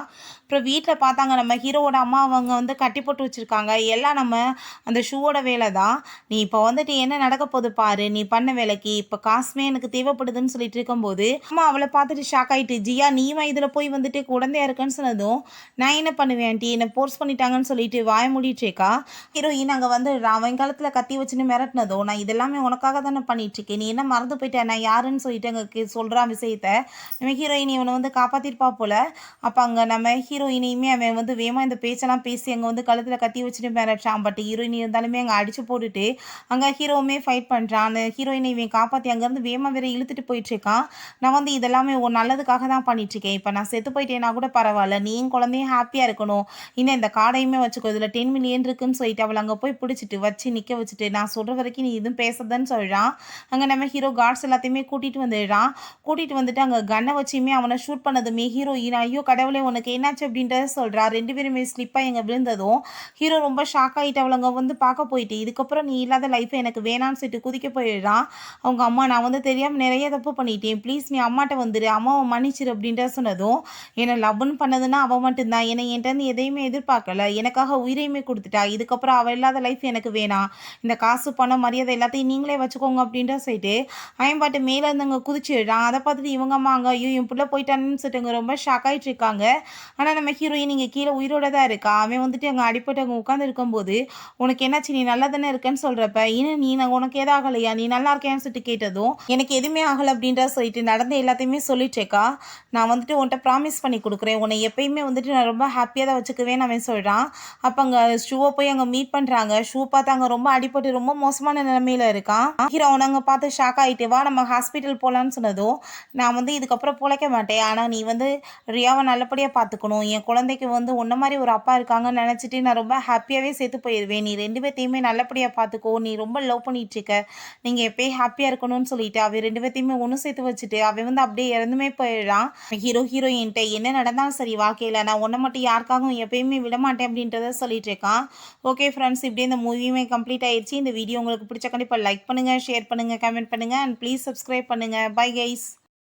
அப்புறம் வீட்டில் பார்த்தாங்க நம்ம ஹீரோவோட அம்மா அவங்க வந்து கட்டி போட்டு வச்சுருக்காங்க. எல்லாம் நம்ம அந்த ஷூவோட வேலை தான். நீ இப்போ வந்துட்டு என்ன நடக்க போகுது பாரு, நீ பண்ண வேலைக்கு இப்போ காசுமே எனக்கு தேவைப்படுதுன்னு சொல்லிட்டு இருக்கும்போது அம்மா அவளை பார்த்துட்டு ஷாக் ஆகிட்டு ஜியா நீமா இதில் போய் வந்துட்டு குழந்தையா இருக்குன்னு சொன்னதும் நான் என்ன பண்ணுவேன் ஆண்டி என்னை போர்ஸ் பண்ணிட்டாங்கன்னு சொல்லிட்டு வாய மூடிட்டுருக்கா. ஹீரோயின் அங்கே வந்து அவன் காலத்தில் கத்தி வச்சுன்னு மிரட்டினதும் நான் இதெல்லாமே உனக்காக தானே பண்ணிட்டுருக்கேன், நீ என்ன மறந்து போயிட்டேன் நான் யாருன்னு சொல்லிட்டு அங்கே சொல்கிறான் விஷயத்த. நம்ம ஹீரோயின் இவனை வந்து காப்பாற்றிருப்பா போல். அப்போ அங்கே நம்ம ஹீரோயினையுமே அவன் வந்து வேமா இந்த பேச்செல்லாம் பேசி அங்கே வந்து கழுத்தில் கத்தி வச்சுட்டு மிரட்டான். பட் ஹீரோயின் இருந்தாலுமே அங்கே அடித்து போட்டுட்டு அங்கே ஹீரோவுமே ஃபைட் பண்ணுறான். அந்த ஹீரோயினை இவன் காப்பாற்றி அங்கேருந்து வேமா வேற இழுத்துட்டு போயிட்டுருக்கான். நான் வந்து இதெல்லாமே ஒரு நல்லதுக்காக தான் பண்ணிட்டுருக்கேன், இப்போ நான் செத்து போயிட்டேன்னா கூட பரவாயில்ல, நீயும் குழந்தையும் ஹாப்பியாக இருக்கணும், இன்னும் இந்த கார்டையுமே வச்சுக்கோ இதில் 10 மில்லியன் இருக்குன்னு சொல்லிட்டு அவளை அங்கே போய் பிடிச்சிட்டு வச்சு நிற்க வச்சுட்டு நான் சொல்கிற வரைக்கும் நீ இதுவும் பேசுறதுன்னு சொல்கிறான். அங்கே நம்ம ஹீரோ கார்ட்ஸ் எல்லாத்தையுமே கூட்டிகிட்டு வந்துடுறான். கூட்டிகிட்டு வந்துட்டு அங்கே கன்னை வச்சுமே அவனை ஷூட் பண்ணதுமே ஹீரோயின் ஐயோ கடவுளே உனக்கு என்னாச்சு அப்படின்றத சொல்கிறா. 2 பேருமே ஸ்லிப்பாக எங்கே விழுந்ததும் ஹீரோ ரொம்ப ஷாக் ஆகிட்டு அவளங்க வந்து பார்க்க போயிட்டு இதுக்கப்புறம் நீ இல்லாத லைஃப்பை எனக்கு வேணான்னு சொல்லிட்டு குதிக்க போயிடுறான். அவங்க அம்மா நான் வந்து தெரியாமல் நிறைய தப்பு பண்ணிட்டேன், ப்ளீஸ் நீ அம்மாட்ட வந்துடு, அம்மாவை மன்னிச்சிரு அப்படின்ற சொன்னதும் என்னை லவ்னு பண்ணதுன்னா அவள் மட்டும்தான், என்னை என்கிட்ட எதையுமே எதிர்பார்க்கல, எனக்காக உயிரையுமே கொடுத்துட்டா, இதுக்கப்புறம் அவள் இல்லாத லைஃப் எனக்கு வேணாம், இந்த காசு பணம் மரியாதை எல்லாத்தையும் நீங்களே வச்சுக்கோங்க அப்படின்ற சொல்லிட்டு பாட்டு மேலே இருந்தவங்க குதிச்சிடுறான். அதை பார்த்துட்டு இவங்க அம்மாங்க ஐயோ என் பிள்ளை போயிட்டான்னு சொல்லிட்டு ரொம்ப ஷாக் ஆகிட்டு இருக்காங்க. ஆனால் நம்ம ஹீரோயின் இங்கே கீழே உயிரோட தான் இருக்கா. அவன் வந்துட்டு அங்கே அடிப்பட்டு அங்கே உட்காந்து இருக்கும்போது உனக்கு என்னாச்சு நீ நல்லா தானே இருக்கேன்னு சொல்கிறப்ப இன்னும் நீ உனக்கு எதாவது ஆகலையா நீ நல்லா இருக்கேன்னு சொல்லிட்டு கேட்டதும் எனக்கு எதுவுமே ஆகலை அப்படின்ற சொல்லிட்டு நடந்த எல்லாத்தையுமே சொல்லிட்டேக்கா, நான் வந்துட்டு உன்கிட்ட ப்ராமிஸ் பண்ணி கொடுக்குறேன், உன்னை எப்பயுமே வந்துட்டு நான் ரொம்ப ஹாப்பியாக தான் வச்சுக்குவேன்னு அவன் சொல்கிறான். அப்போ அங்கே ஷூவை போய் அங்கே மீட் பண்ணுறாங்க. ஷூ பார்த்து அங்கே ரொம்ப அடிப்பட்டு ரொம்ப மோசமான நிலைமையில இருக்கான். ஹீரோ அவனங்க பார்த்து ஷாக் ஆகிட்டு வா நம்ம ஹாஸ்பிட்டல் போகலான்னு சொன்னதும் நான் வந்து இதுக்கப்புறம் பிழைக்க மாட்டேன், ஆனால் நீ வந்து ரியாவை நல்லபடியாக பார்த்துக்கணும், என் குழந்தைக்கு வந்து உன்ன மாதிரி ஒரு அப்பா இருக்காங்கன்னு நினச்சிட்டு நான் ரொம்ப ஹாப்பியாகவே சேர்த்து போயிடுவேன், நீ 2 பேர்த்தையுமே நல்லபடியாக பார்த்துக்கோ, நீ ரொம்ப லவ் பண்ணிட்டு இருக்க, நீங்கள் எப்பயும் ஹாப்பியாக இருக்கணும்னு சொல்லிட்டு அவன் 2 பேர்த்தையுமே ஒன்று சேர்த்து வச்சுட்டு அவன் வந்து அப்படியே இறந்துமே போயிடுறான். ஹீரோயின்ட்ட என்ன நடந்தாலும் சரி வாழ்க்கையில் நான் உன்னை மட்டும் யாருக்காகவும் எப்பயுமே விடமாட்டேன் அப்படின்றத சொல்லிட்டு இருக்கான். ஓகே ஃப்ரெண்ட்ஸ், இப்படியே இந்த மூவியுமே கம்ப்ளீட் ஆயிடுச்சு. இந்த வீடியோ உங்களுக்கு பிடிச்ச கண்டிப்பாக லைக் பண்ணுங்கள், ஷேர் பண்ணுங்கள், கமெண்ட் பண்ணுங்கள் அண்ட் ப்ளீஸ் சப்ஸ்கிரைப் பண்ணுங்கள். Bye guys.